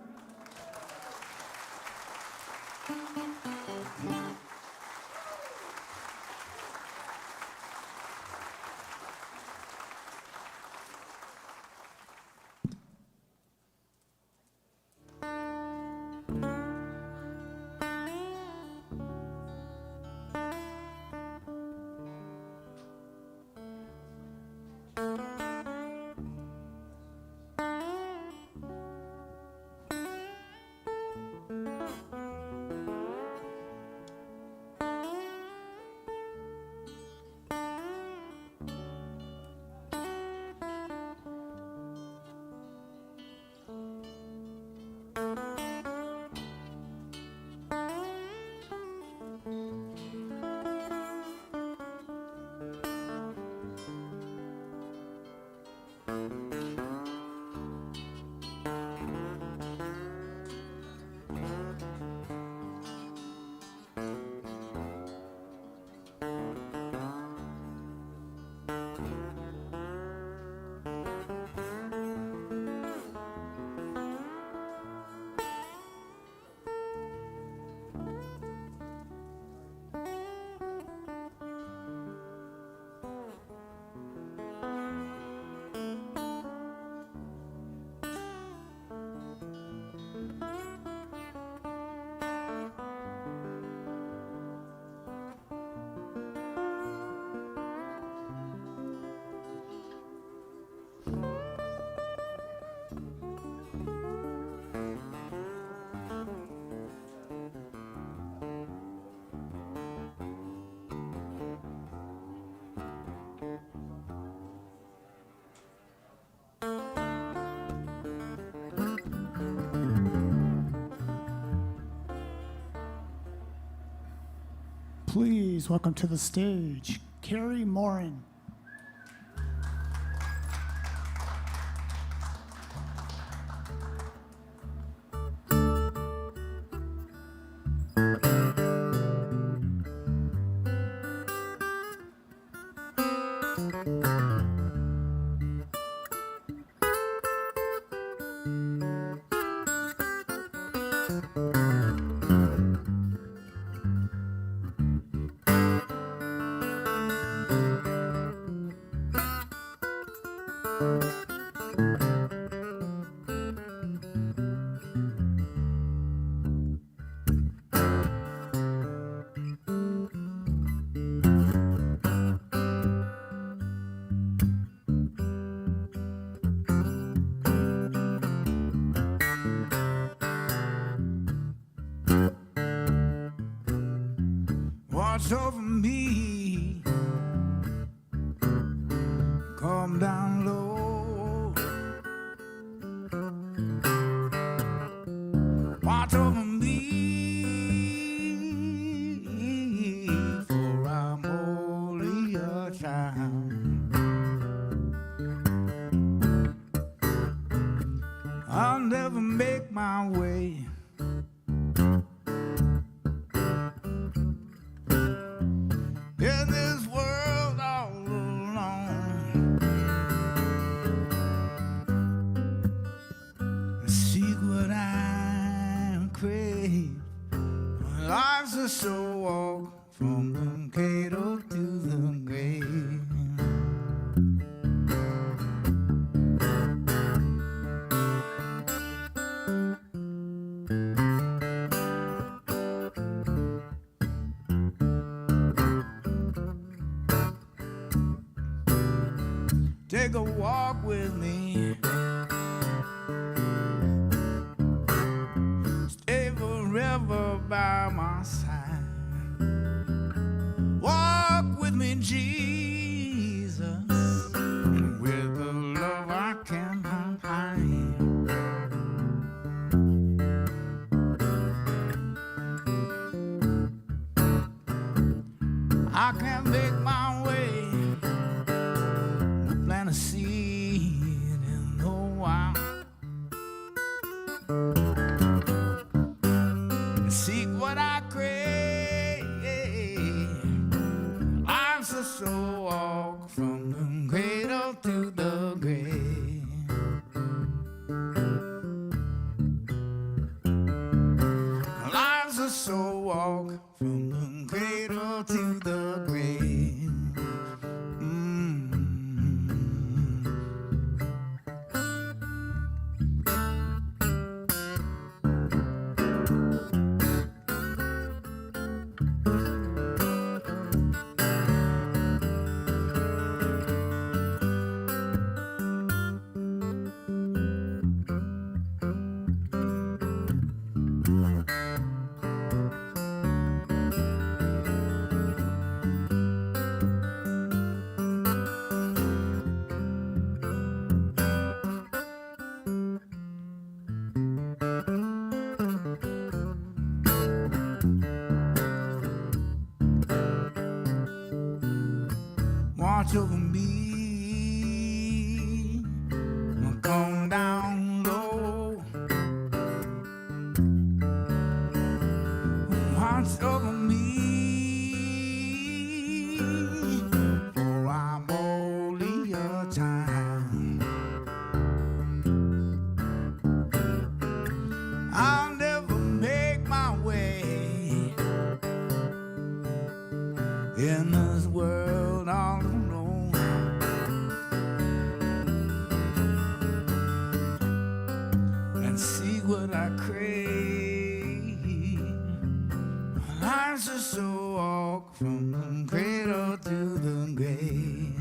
Please welcome to the stage, Cary Morin. Watch over me, come down low. Watch over me, for I'm only a child. I'll never make my way in this world all alone. Seek what I crave. Life's a slow walk from the cradle to the grave. Take a walk with me. Stay forever by my side. Walk with me, Jesus, with the love I cannot hide. I can't make my way. Plant a seed in the wild. Seek what I crave. Life's a slow walk from the cradle to the grave. walk from the cradle to the grave. Watch over me, come down low. Watch over me, for I'm only a time. I'll never make my way in this world all alone. And see what I crave. Life's just a walk from the cradle to the grave.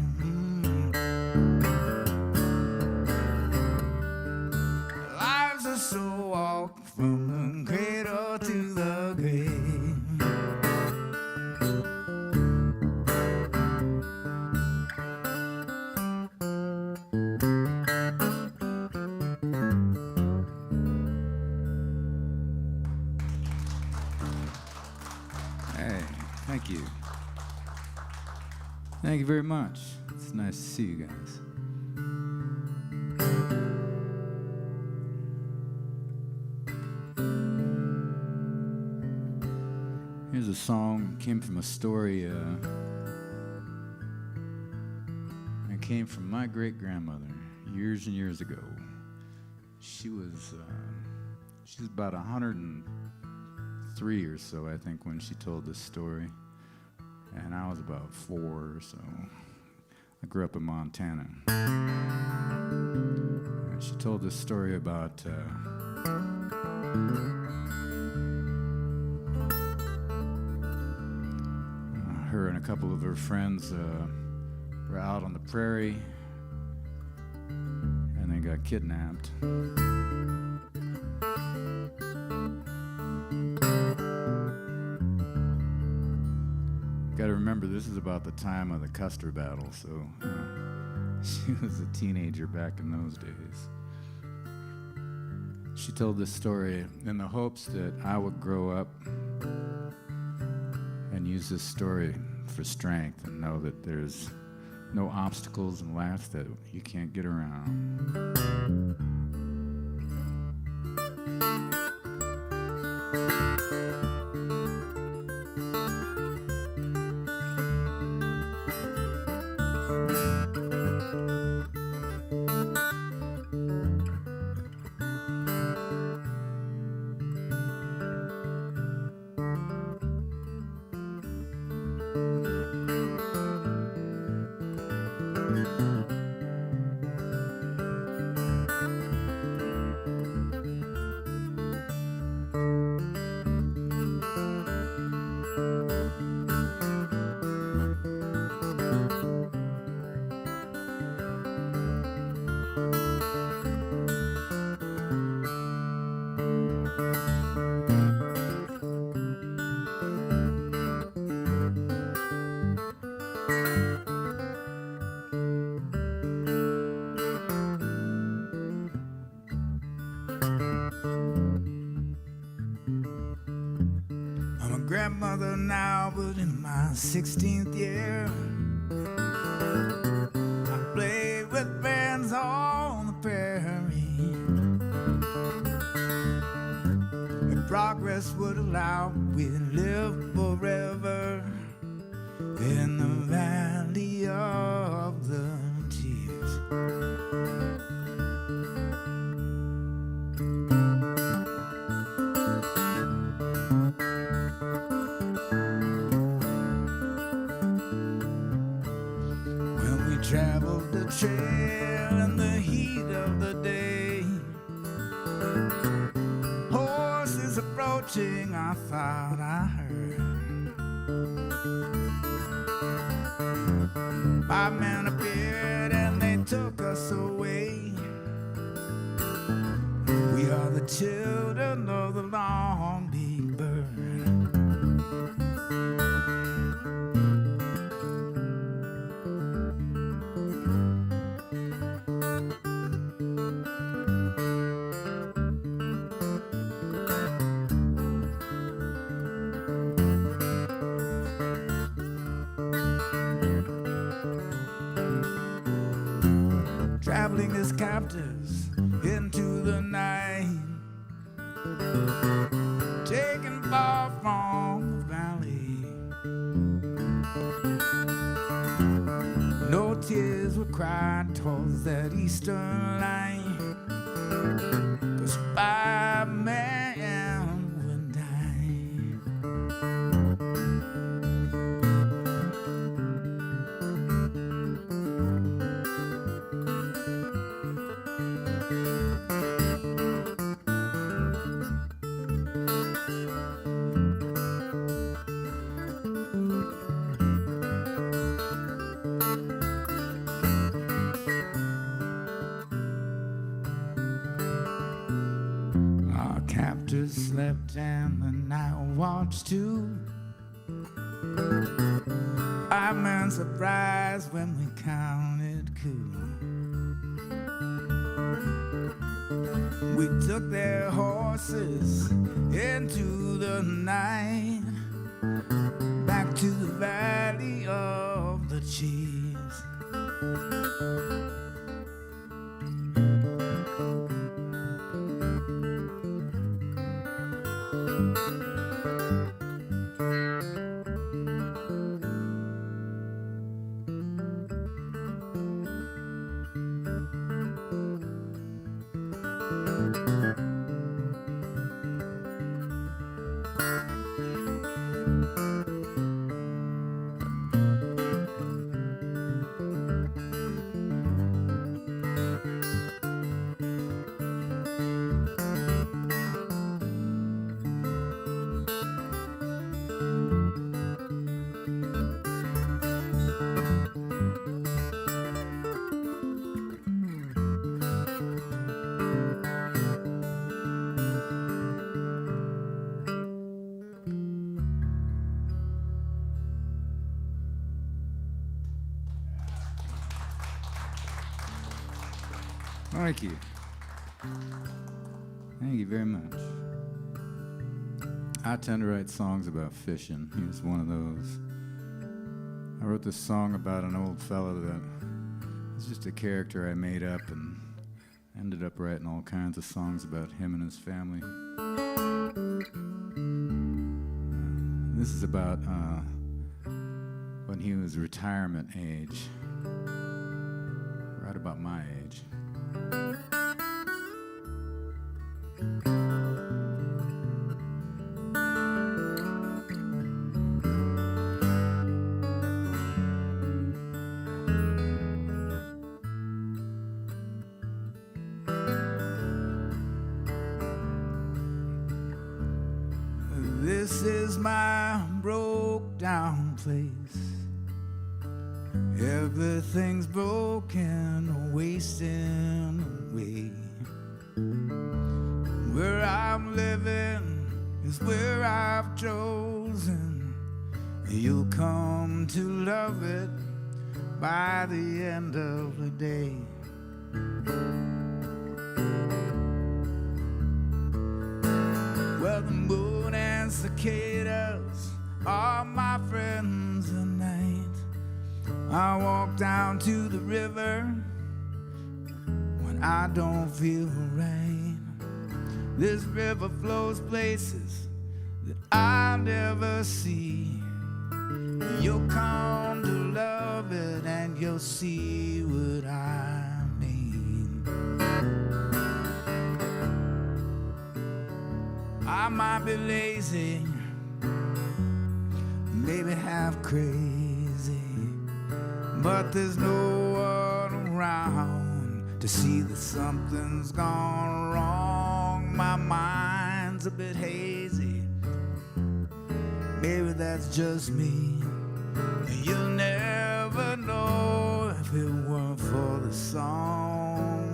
Life's just a walk from the cradle to the grave. Thank you. Thank you very much. It's nice to see you guys. Here's a song, came from a story that came from my great-grandmother years and years ago. She was about 103 or so, I think, when she told this story. And I was about 4 or so. I grew up in Montana. And she told this story about her and a couple of her friends were out on the prairie and they got kidnapped. Got to remember, this is about the time of the Custer battle, so she was a teenager back in those days. She told this story in the hopes that I would grow up and use this story for strength and know that there's no obstacles in life that you can't get around. Grandmother now, but in my 16th year, I played with bands on the prairie. If progress would allow, we'd live forever in the valley of the tears. traveled the trail in the heat of the day. Horses approaching, I thought I heard. 5 men appeared and they took us away. We are the children of the long big bird. Traveling as captives into the night, taken far from the valley. No tears were cried towards that eastern light, 'cause 5 men would die. Our captors slept and the night watched too. 5 men surprised when we counted coup. We took their horses into the night, back to the valley of the cheese. Thank you. Thank you very much. I tend to write songs about fishing. Here's one of those. I wrote this song about an old fellow that was just a character I made up and ended up writing all kinds of songs about him and his family. This is about when he was retirement age, right about my age. This is my broke down place. Everything's broken, wasting away. Where I'm living is where I've chosen. You'll come to love it by the end of the day. Well, the moon and cicadas are my friends at night. I walk down to the river when I don't feel right. This river flows places that I'll never see. You'll come to love it and you'll see what I mean. I might be lazy, maybe half crazy, but there's no around to see that something's gone wrong. My mind's a bit hazy. Maybe that's just me. And you'll never know if it weren't for the song.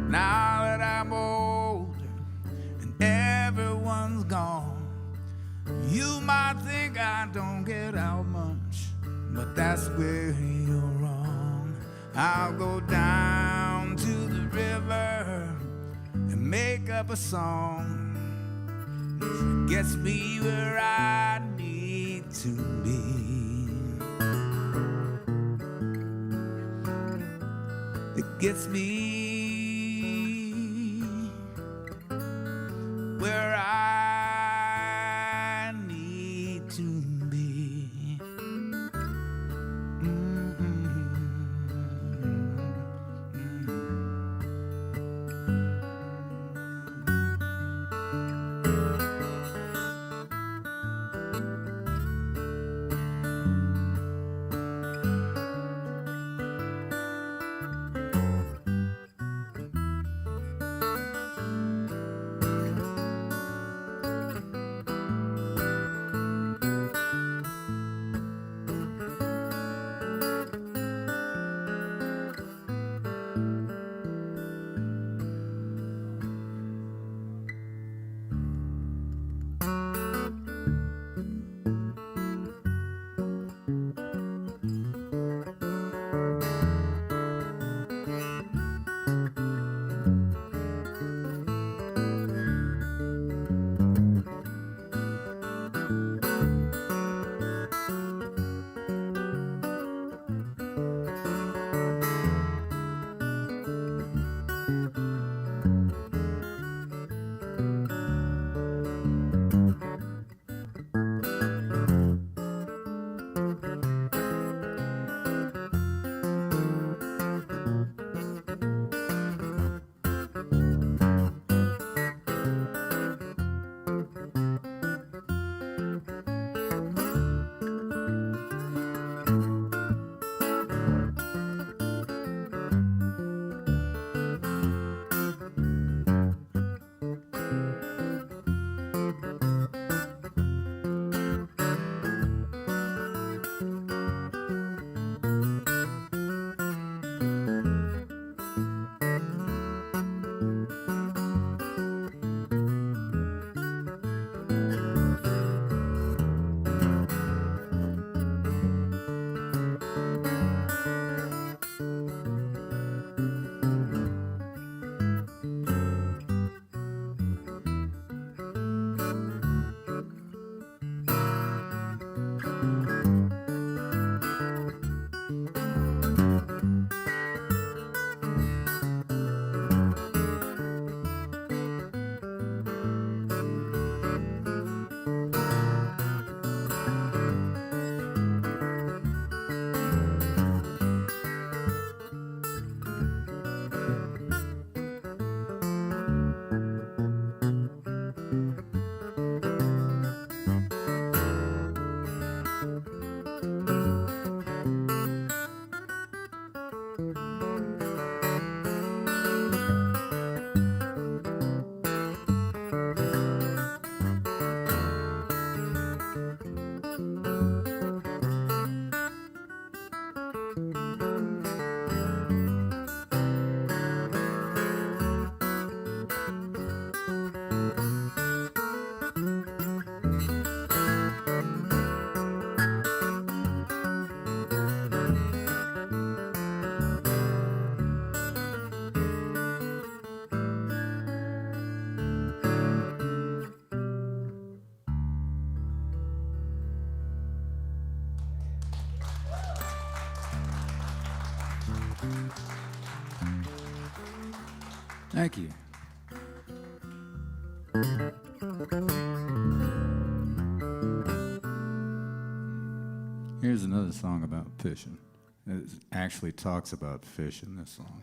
Now that I'm older and everyone's gone, you might think I don't get out much, but that's where you're wrong. I'll go down to the river and make up a song that gets me where I need to be. It gets me where I need to be. Thank you. Here's another song about fishing. It actually talks about fish in this song.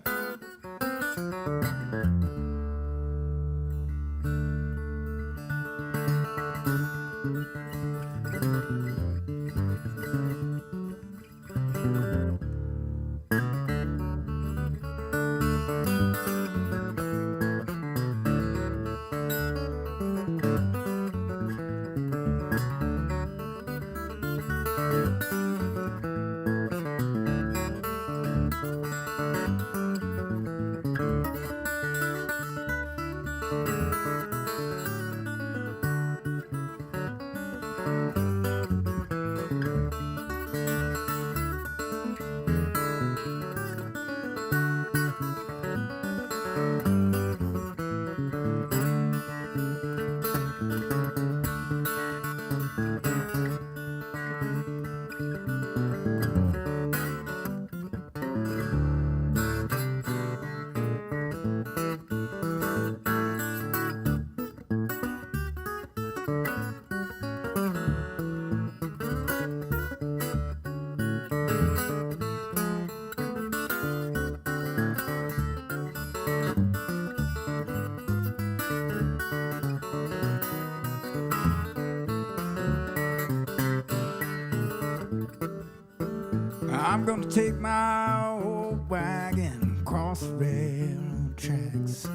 I'm gonna take my old wagon across the railroad tracks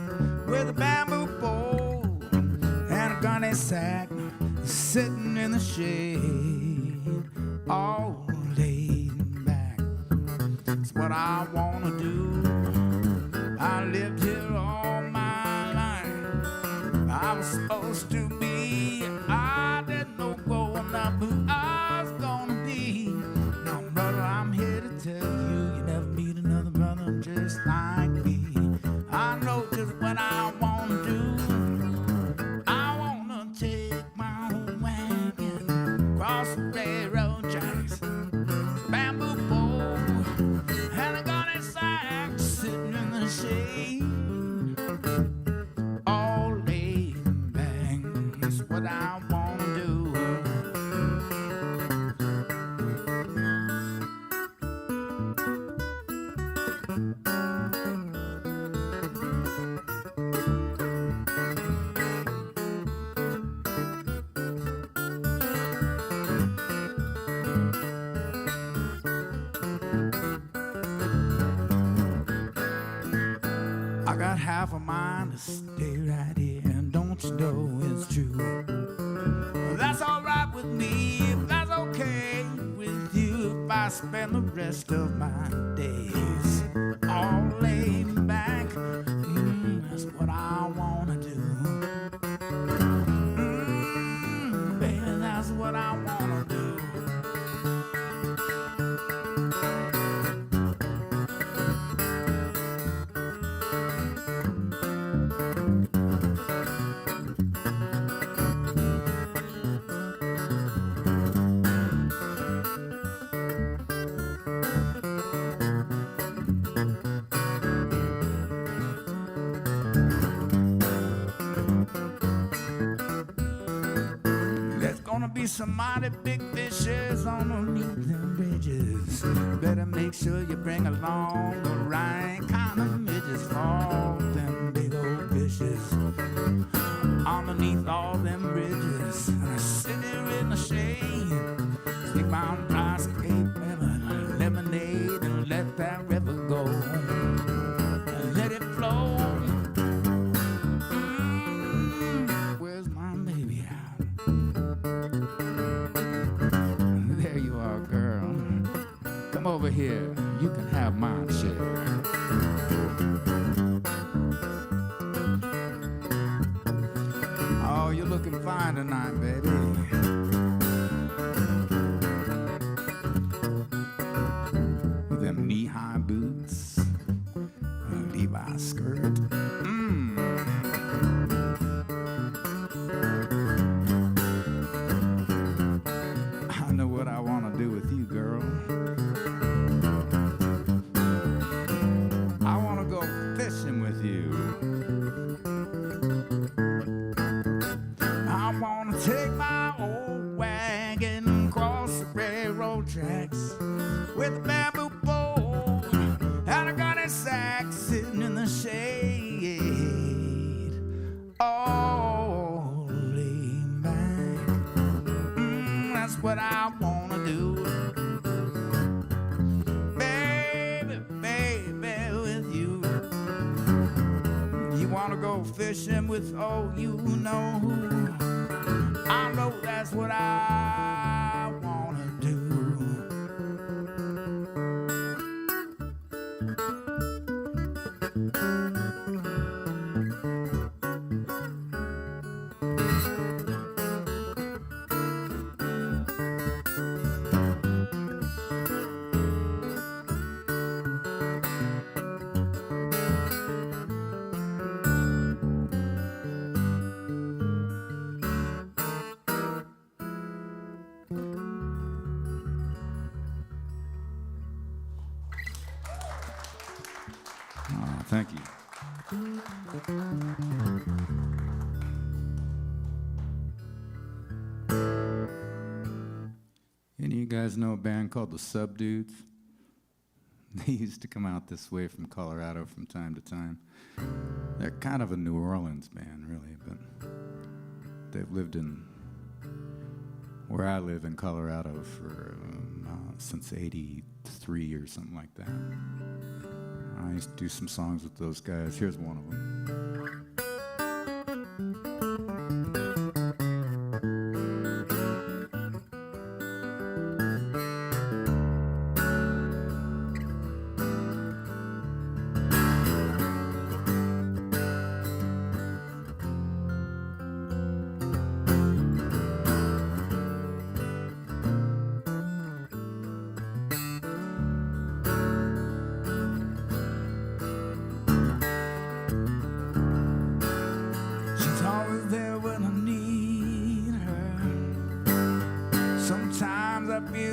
with a bamboo pole and a gunny sack, sitting in the shade, all laid back. It's what I wanna do. I lived here all my life. I was supposed to be. I didn't know growing up who I was gonna be. Now, brother, I'm here to tell you, you never meet another brother just like me. I know just what I wanna do. I wanna take my old wagon across the railroad tracks, bamboo pole, and a gunny sack, sitting in the shade, all laid back. That's what I wanna do. I got half a mind to stay right here, and don't you know it's true? Well, that's all right with me, if that's okay with you. If I spend the rest of my days all laid back, that's what I wanna do. Baby, that's what I wanna do. There's gonna be some mighty big fishes underneath them bridges. Better make sure you bring along the right kind of midges for all them big old fishes underneath all them bridges. And I sit here in the shade, stick my ice skate lemon, lemonade, and let that river go and let it flow. Where's my baby at? There you are, girl. Come over here. You can have my share. Oh, you're looking fine tonight, baby. With them knee-high boots, a Levi's skirt. I know what I want to do with you, girl. I want to go fishing with you. I want to take my old wagon across the railroad tracks with a bamboo pole and a gunny sack, sitting in the shade, all laid back. That's what I want to do. Baby, baby, with you. You want to go fishing with, oh, you know who. I know that's what I want to do. Thank you. Any of you guys know a band called the Subdudes? They used to come out this way from Colorado from time to time. They're kind of a New Orleans band, really, but they've lived in where I live in Colorado for since '83 or something like that. I used to do some songs with those guys. Here's one of them.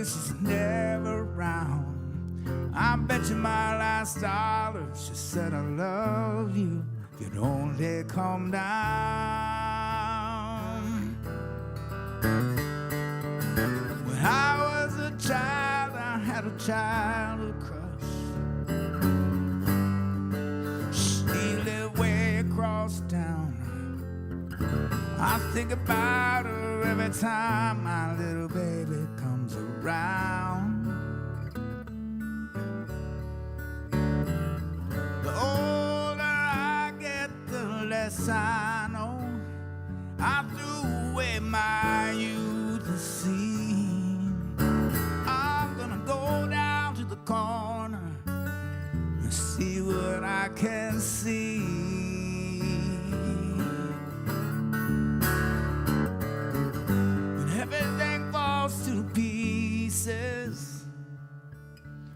She's never around. I bet you my last dollar she said I love you if you'd only calm down. When I was a child, I had a childhood crush. She lived way across town. I think about her every time my little baby comes around. The older I get, the less I know. I threw away my youth to see. I'm gonna go down to the corner and see what I can see. Everything falls to pieces.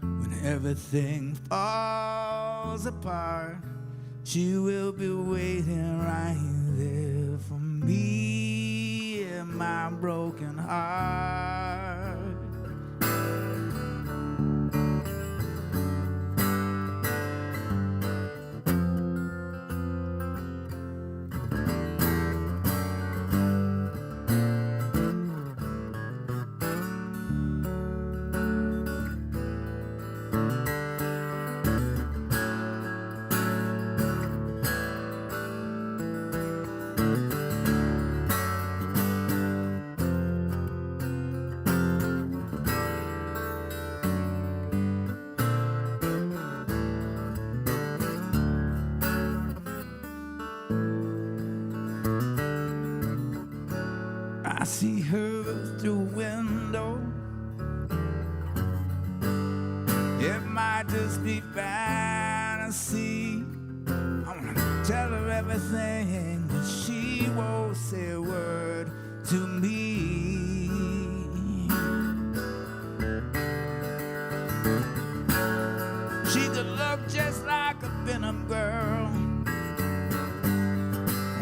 When everything falls apart, she will be waiting right there for me in my broken heart. I see her through a window. It might just be fantasy. I wanna tell her everything, but she won't say a word to me. She could look just like a Benham girl,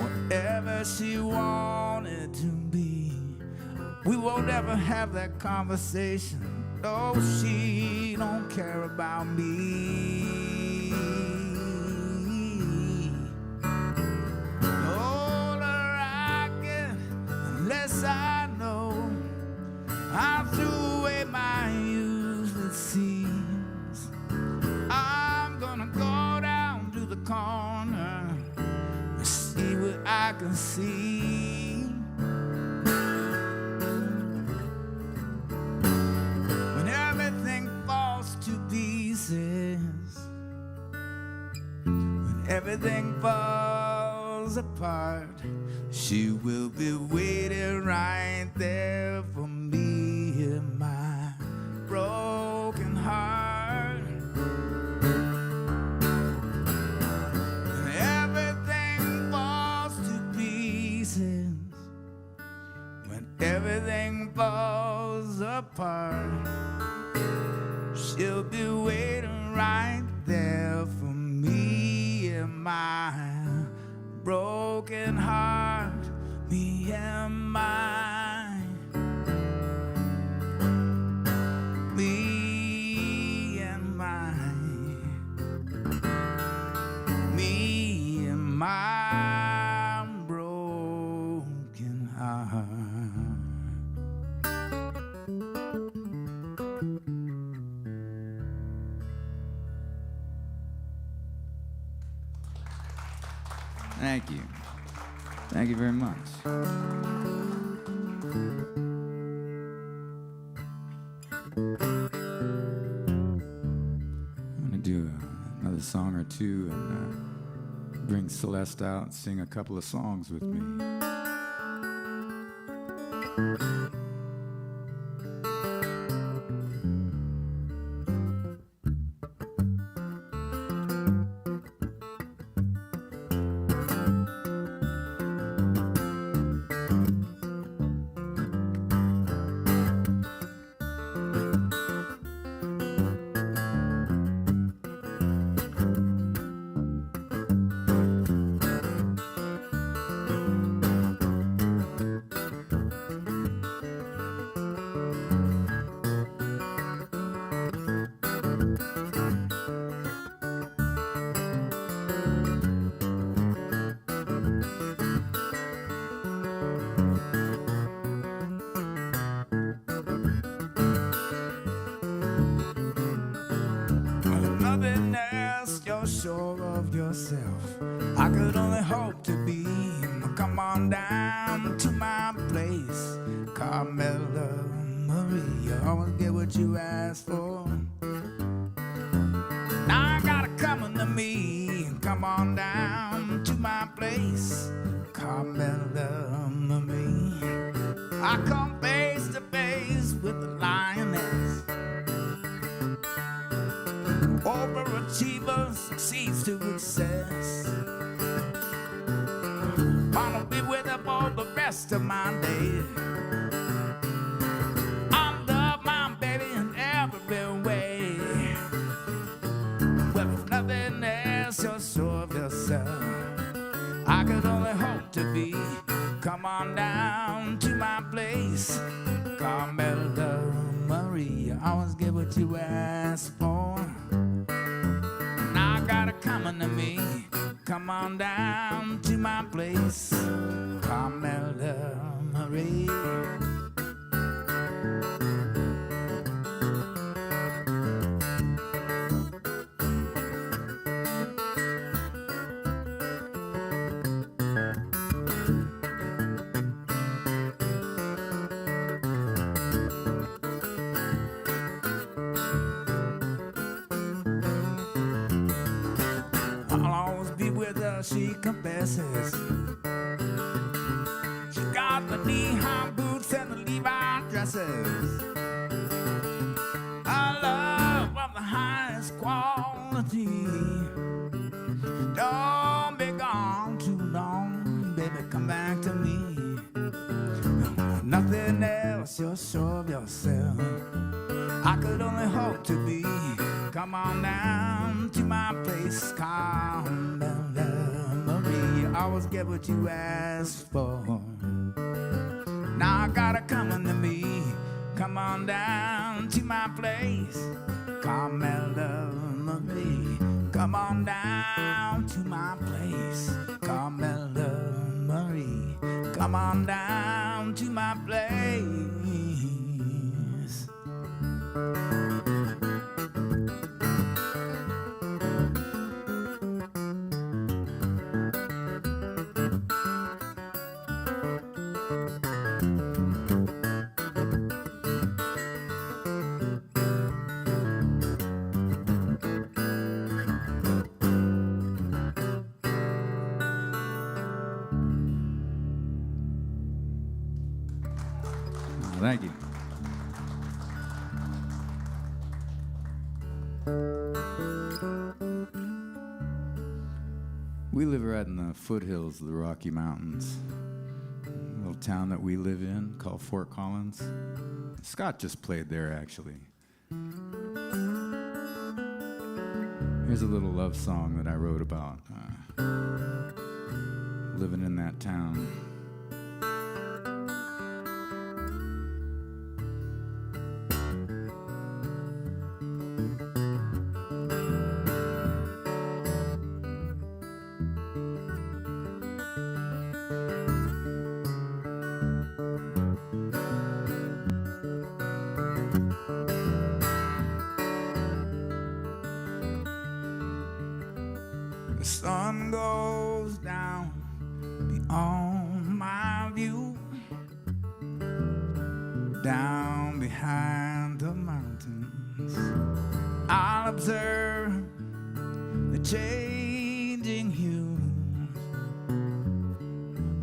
whatever she wanted to be. We won't ever have that conversation. No, she don't care about me. The older I get, the less I know. I threw away my youth, it seems. I'm gonna go down to the corner and see what I can see. When everything falls apart, she will be waiting right there for me in my broken heart. When everything falls to pieces, when everything falls apart, she'll be waiting right there for me in my broken heart, me and mine, me and mine. Thank you. Thank you very much. I'm going to do another song or two and bring Celeste out and sing a couple of songs with me. Nothing else, you're sure of yourself. I could only hope to be. Come on down to my place, Carmela Marie. You always get what you ask for. Now I gotta come to me. Come on down to my place, Carmela Marie. I come face to face with the lioness. Overachiever succeeds to excess. Wanna be with her for the rest of my days. I love my baby in every way. Well, if nothing else, you're sure of yourself. I could only hope to be. Come on down to my place, Carmela Marie. You always get what you ask for. Now I gotta come to me. Come on down to my place, Carmela Marie. She confesses. She got the knee-high boots and the Levi dresses. I love of the highest quality. Don't be gone too long, baby, come back to me. Nothing else, you're sure of yourself. I could only hope to be. Come on down to my place, Carmela Marie. You always get what you ask for. Now I gotta come to me. Come on down to my place, Carmela Marie. Come on down to my place, Carmela Marie. Come on down to my place. Thank you. We live right in the foothills of the Rocky Mountains. A little town that we live in called Fort Collins. Scott just played there, actually. Here's a little love song that I wrote about living in that town. The sun goes down on my view down behind the mountains. I'll observe the changing hues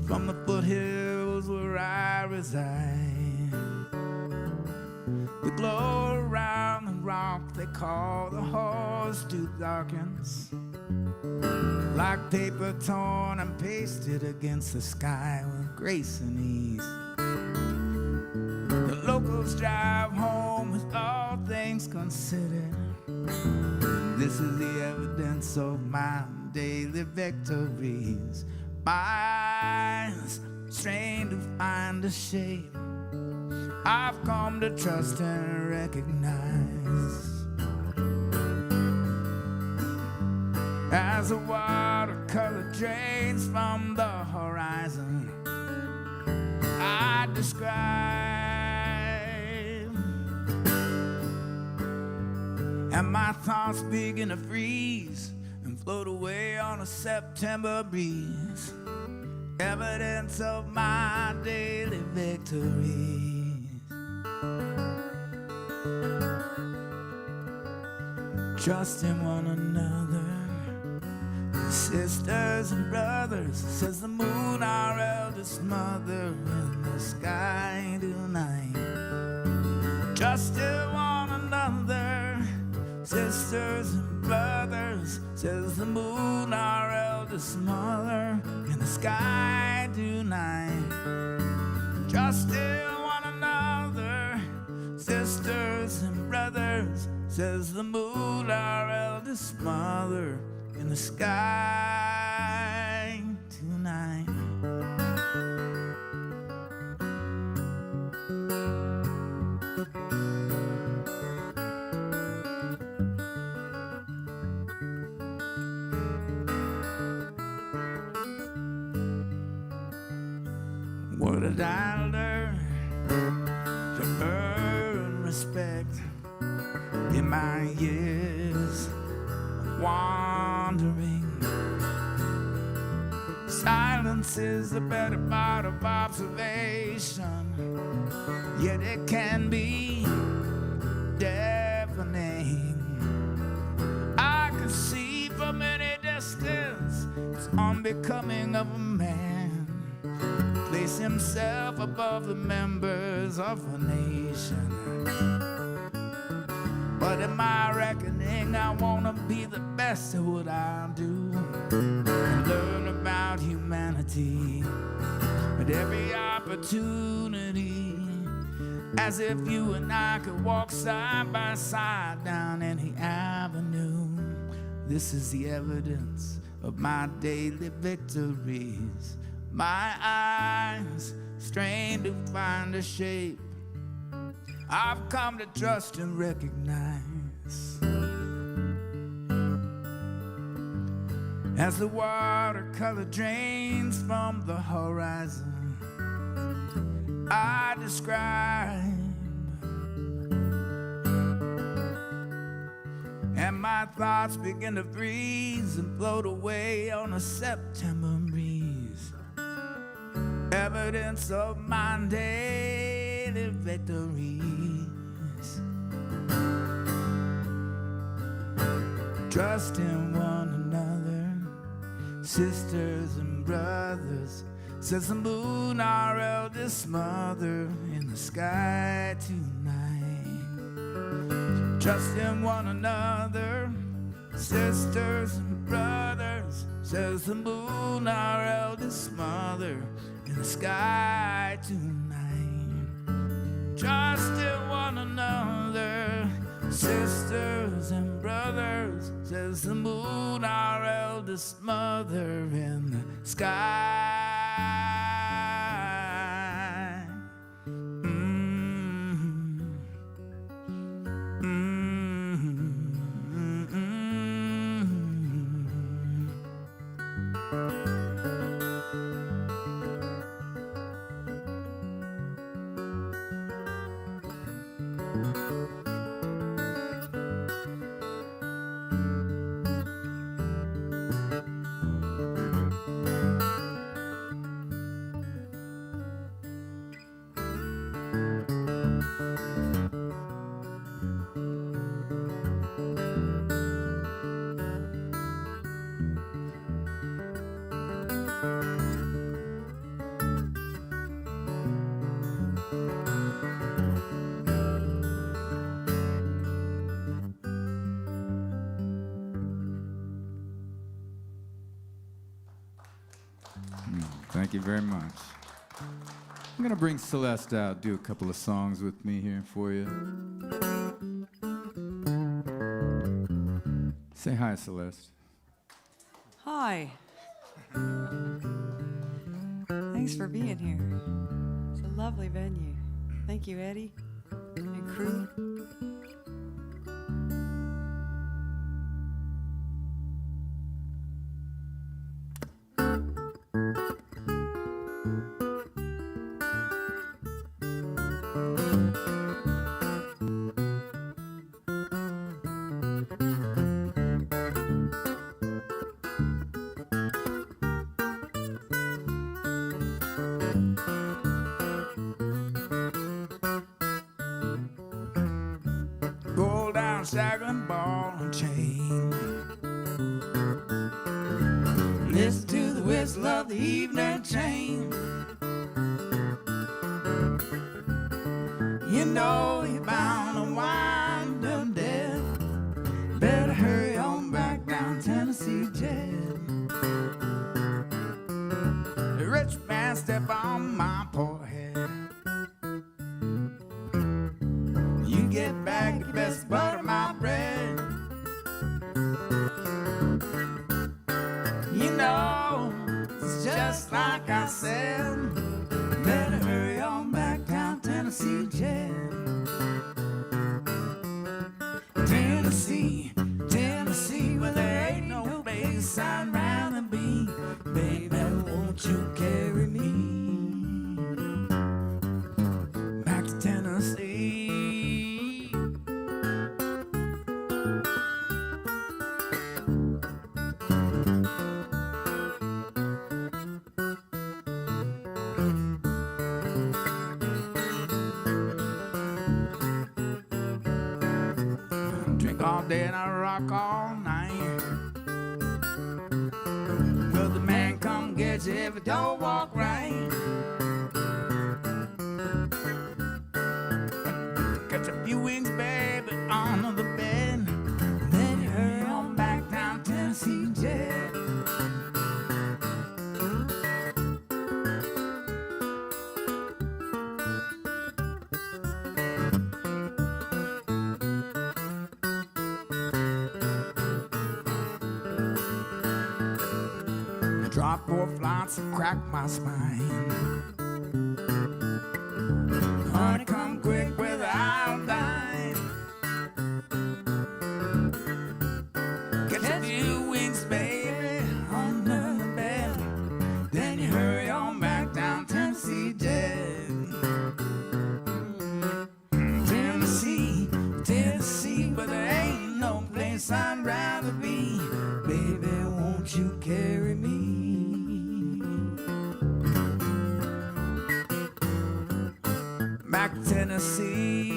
from the foothills where I reside. The glow around the rock they call the horse tooth darkens like paper torn and pasted against the sky with grace and ease. The locals drive home with all things considered. This is the evidence of my daily victories. My eyes strain to find a shape I've come to trust and recognize. As the watercolor drains from the horizon, I describe, and my thoughts begin to freeze and float away on a September breeze. Evidence of my daily victories. Trust in one another, sisters and brothers, says the moon, our eldest mother, in the sky tonight. Trust in one another, sisters and brothers, says the moon, our eldest mother, in the sky tonight. Trust in one another, sisters and brothers, says the moon, our eldest mother, in the sky tonight. What did I learn to earn respect in my years of wandering? Silence is the better part of observation, yet it can be deafening. I can see from any distance it's unbecoming of a man to place himself above the members of a nation. But in my reckoning, I wanna be the best at what I do and learn about humanity at every opportunity, as if you and I could walk side by side down any avenue. This is the evidence of my daily victories. My eyes strain to find a shape I've come to trust and recognize. As the watercolor drains from the horizon, I describe, and my thoughts begin to freeze and float away on a September breeze. Evidence of my daily victories. Trust in one another, sisters and brothers, says the moon, our eldest mother, in the sky tonight. Trust in one another, sisters and brothers, says the moon, our eldest mother, in the sky tonight. Trust in one another, sisters and brothers, says the moon, our eldest mother, in the sky. you very much. I'm gonna bring Celeste out, do a couple of songs with me here for you. Say hi, Celeste. Hi. Thanks for being here. It's a lovely venue. Thank you, Eddie and crew. Shaggling ball and chain. Listen to the whistle of the evening train. You know you're bound to wind up dead. Better hurry on back down Tennessee Jet. The rich man step on my poor head. You get back the best butter my bread. You know, it's just like I said. Better hurry on back down Tennessee Jet. Tennessee, Tennessee, where there ain't no place I'd rather be. Baby, won't you carry me back to Tennessee? All day and I rock all night. Will the man come get you if you don't walk right? Catch a few wings, baby, under the bed. Then you hurry on back down Tennessee Jet. Drop 4 flights and crack my spine. Honey, come quick with the iodine. Get a few wings, baby, under the bed. Then you hurry on back down Tennessee Jet. Tennessee, Tennessee, but there ain't no place I'd rather be. Baby, won't you carry me back to Tennessee?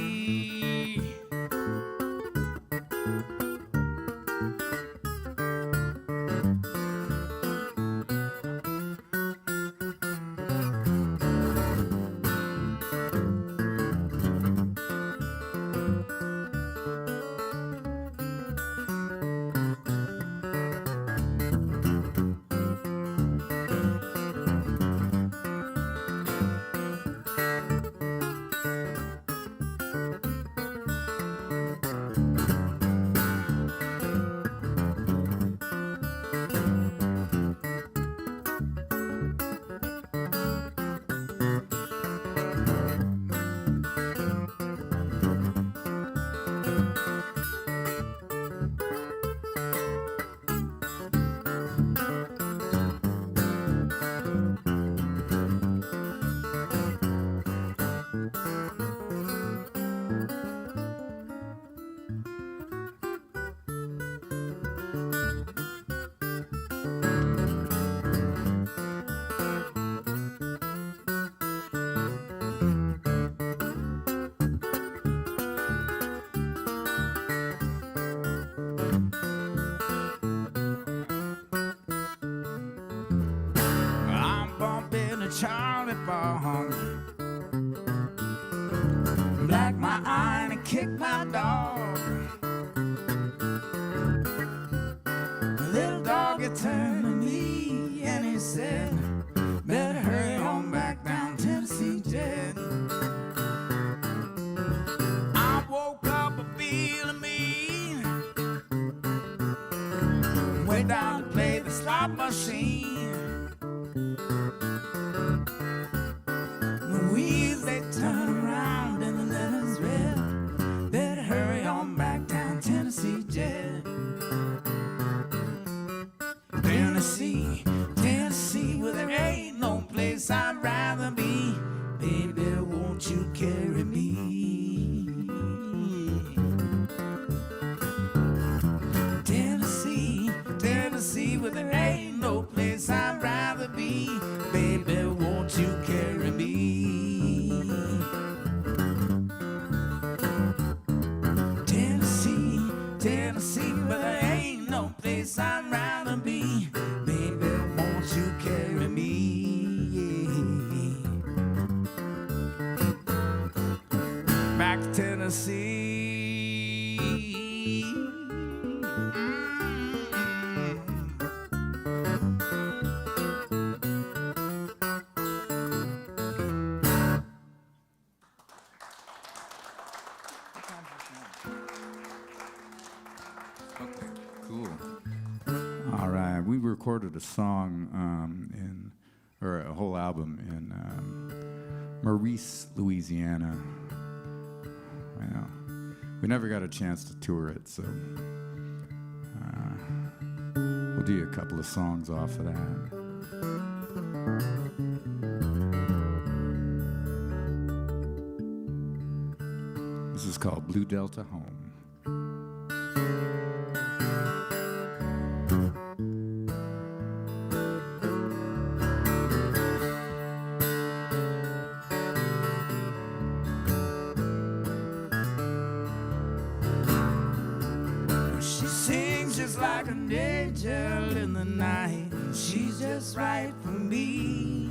Charlie Bond, black my eye and kick my dog. Little dog, he turned to me and he said, better hurry slot machine. The wheels they turn around and the letters read. Better hurry on back down Tennessee Jet. Tennessee, Tennessee, where there ain't no place I'd rather be. Baby, won't you carry me? Tennessee, Tennessee, where there ain't no place I'd rather be. Baby, won't you carry me? Tennessee, Tennessee, where there ain't no place I'd rather be. Baby, won't you carry me? Back to Tennessee. Cool. All right, we recorded a song or a whole album in Maurice, Louisiana. Well, we never got a chance to tour it, so we'll do a couple of songs off of that. This is called Blue Delta Home. She sings just like an angel in the night. She's just right for me.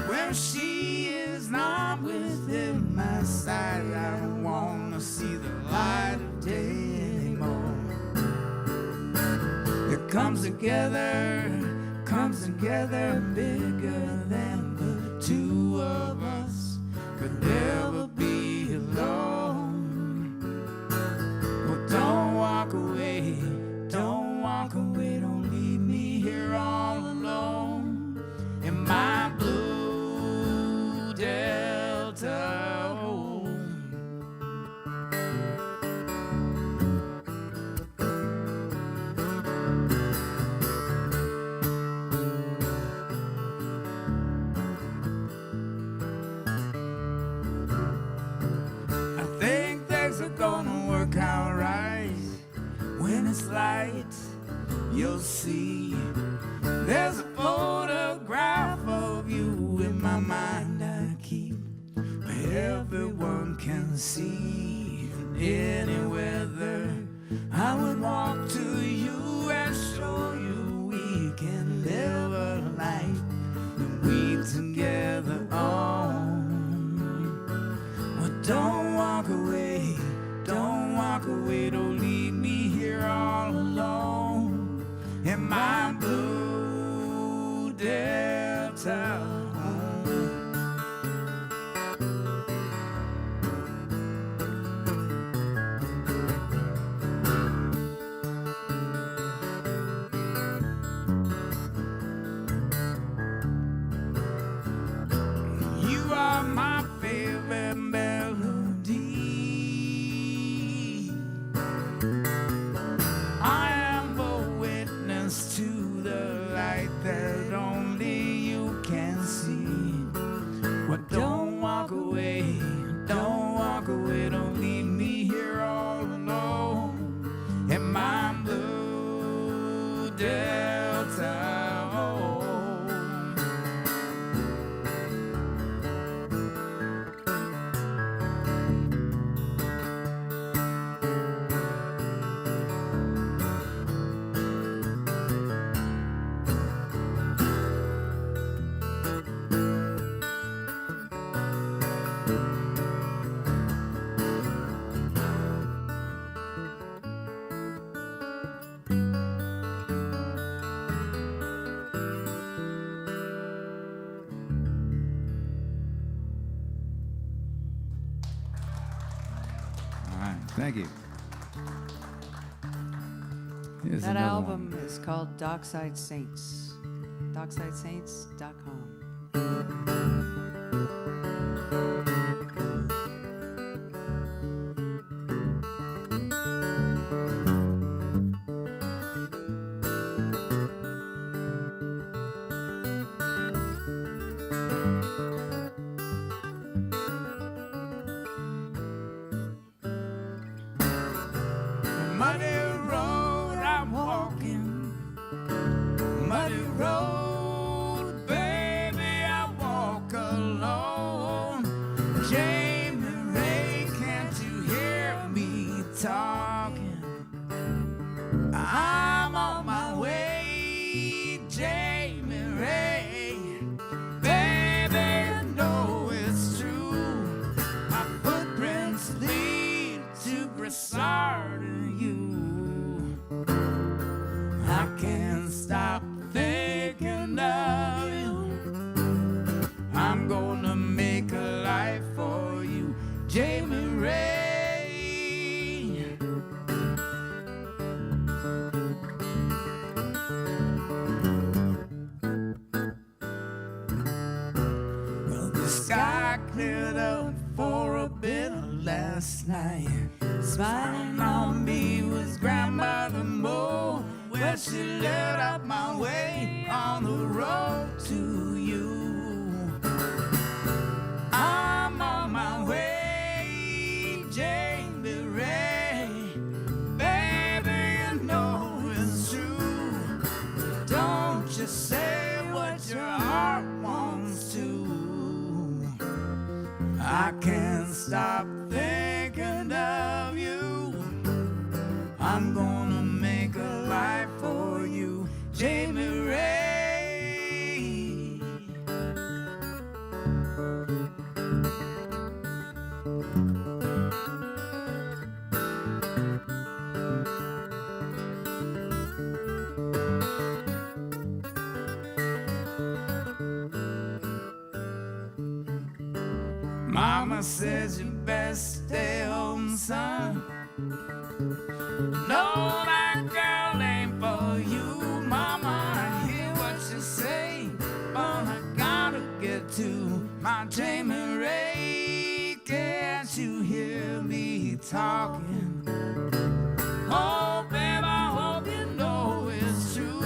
Where she is not within my sight, I don't wanna see the light of day anymore. It comes together bigger than the two of us. Could never be alone. Well, don't walk away, don't leave me here all alone in my blue Delta home. I think things are gonna work out right. When it's light, you'll see there's a photograph of you in my mind I keep, where everyone can see. In any weather, I would walk to you and show you we can live a life that we together own. Well, don't walk away, don't leave me here all alone in my blue Delta home. You are my favorite melody. I am a witness to the light that only you can see. Well, don't walk away, don't leave me here all alone in my blue Delta home. All right, thank you. Here's That another album one. is called Dockside Saints. DocksideSaints.com. Muddy road I'm walking, muddy road, baby, I walk alone. Jamie Ray, can't you hear me talking? I'm on my way, Jamie Ray. Baby, you know it's true. My footprints lead to Broussard and you. I can't stop thinking of you. I'm gonna make a life for you, Jamie Ray. Well, the sky cleared up for a bit last night. Smiling on me was Grandmother Mo, where she lit up my way on the road to you. I'm on my way, Jamie Ray. Baby, you know it's true. Don't just say what your heart wants to. I can't stop thinking of you. I'm gonna make a life for you, Jamie Ray. Mama says you best stay home, son. No, that girl ain't for you, Mama. I hear what you say, but I gotta get to my Jamie Ray. Can't you hear me talking? Oh, babe, I hope you know it's true.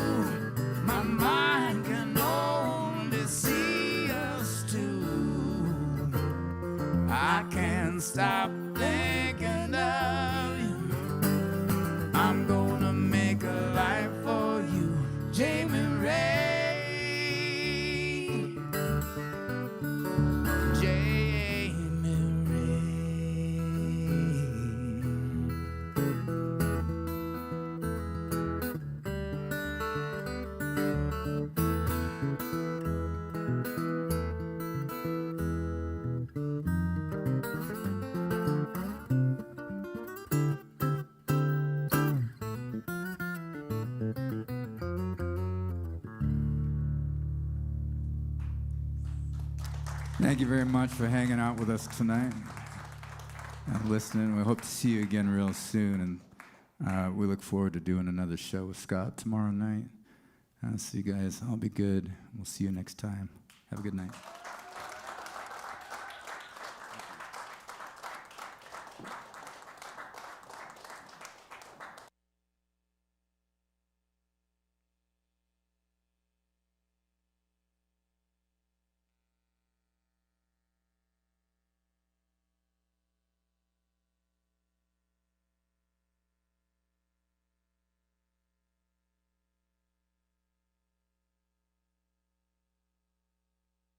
My mind can only see us two. I can't stop thinking of you. I'm gonna make a life for you, Jamie Ray. Jamie Ray. Thank you very much for hanging out with us tonight and listening. We hope to see you again real soon, and we look forward to doing another show with Scott tomorrow night. So you guys, I'll be good. We'll see you next time. Have a good night.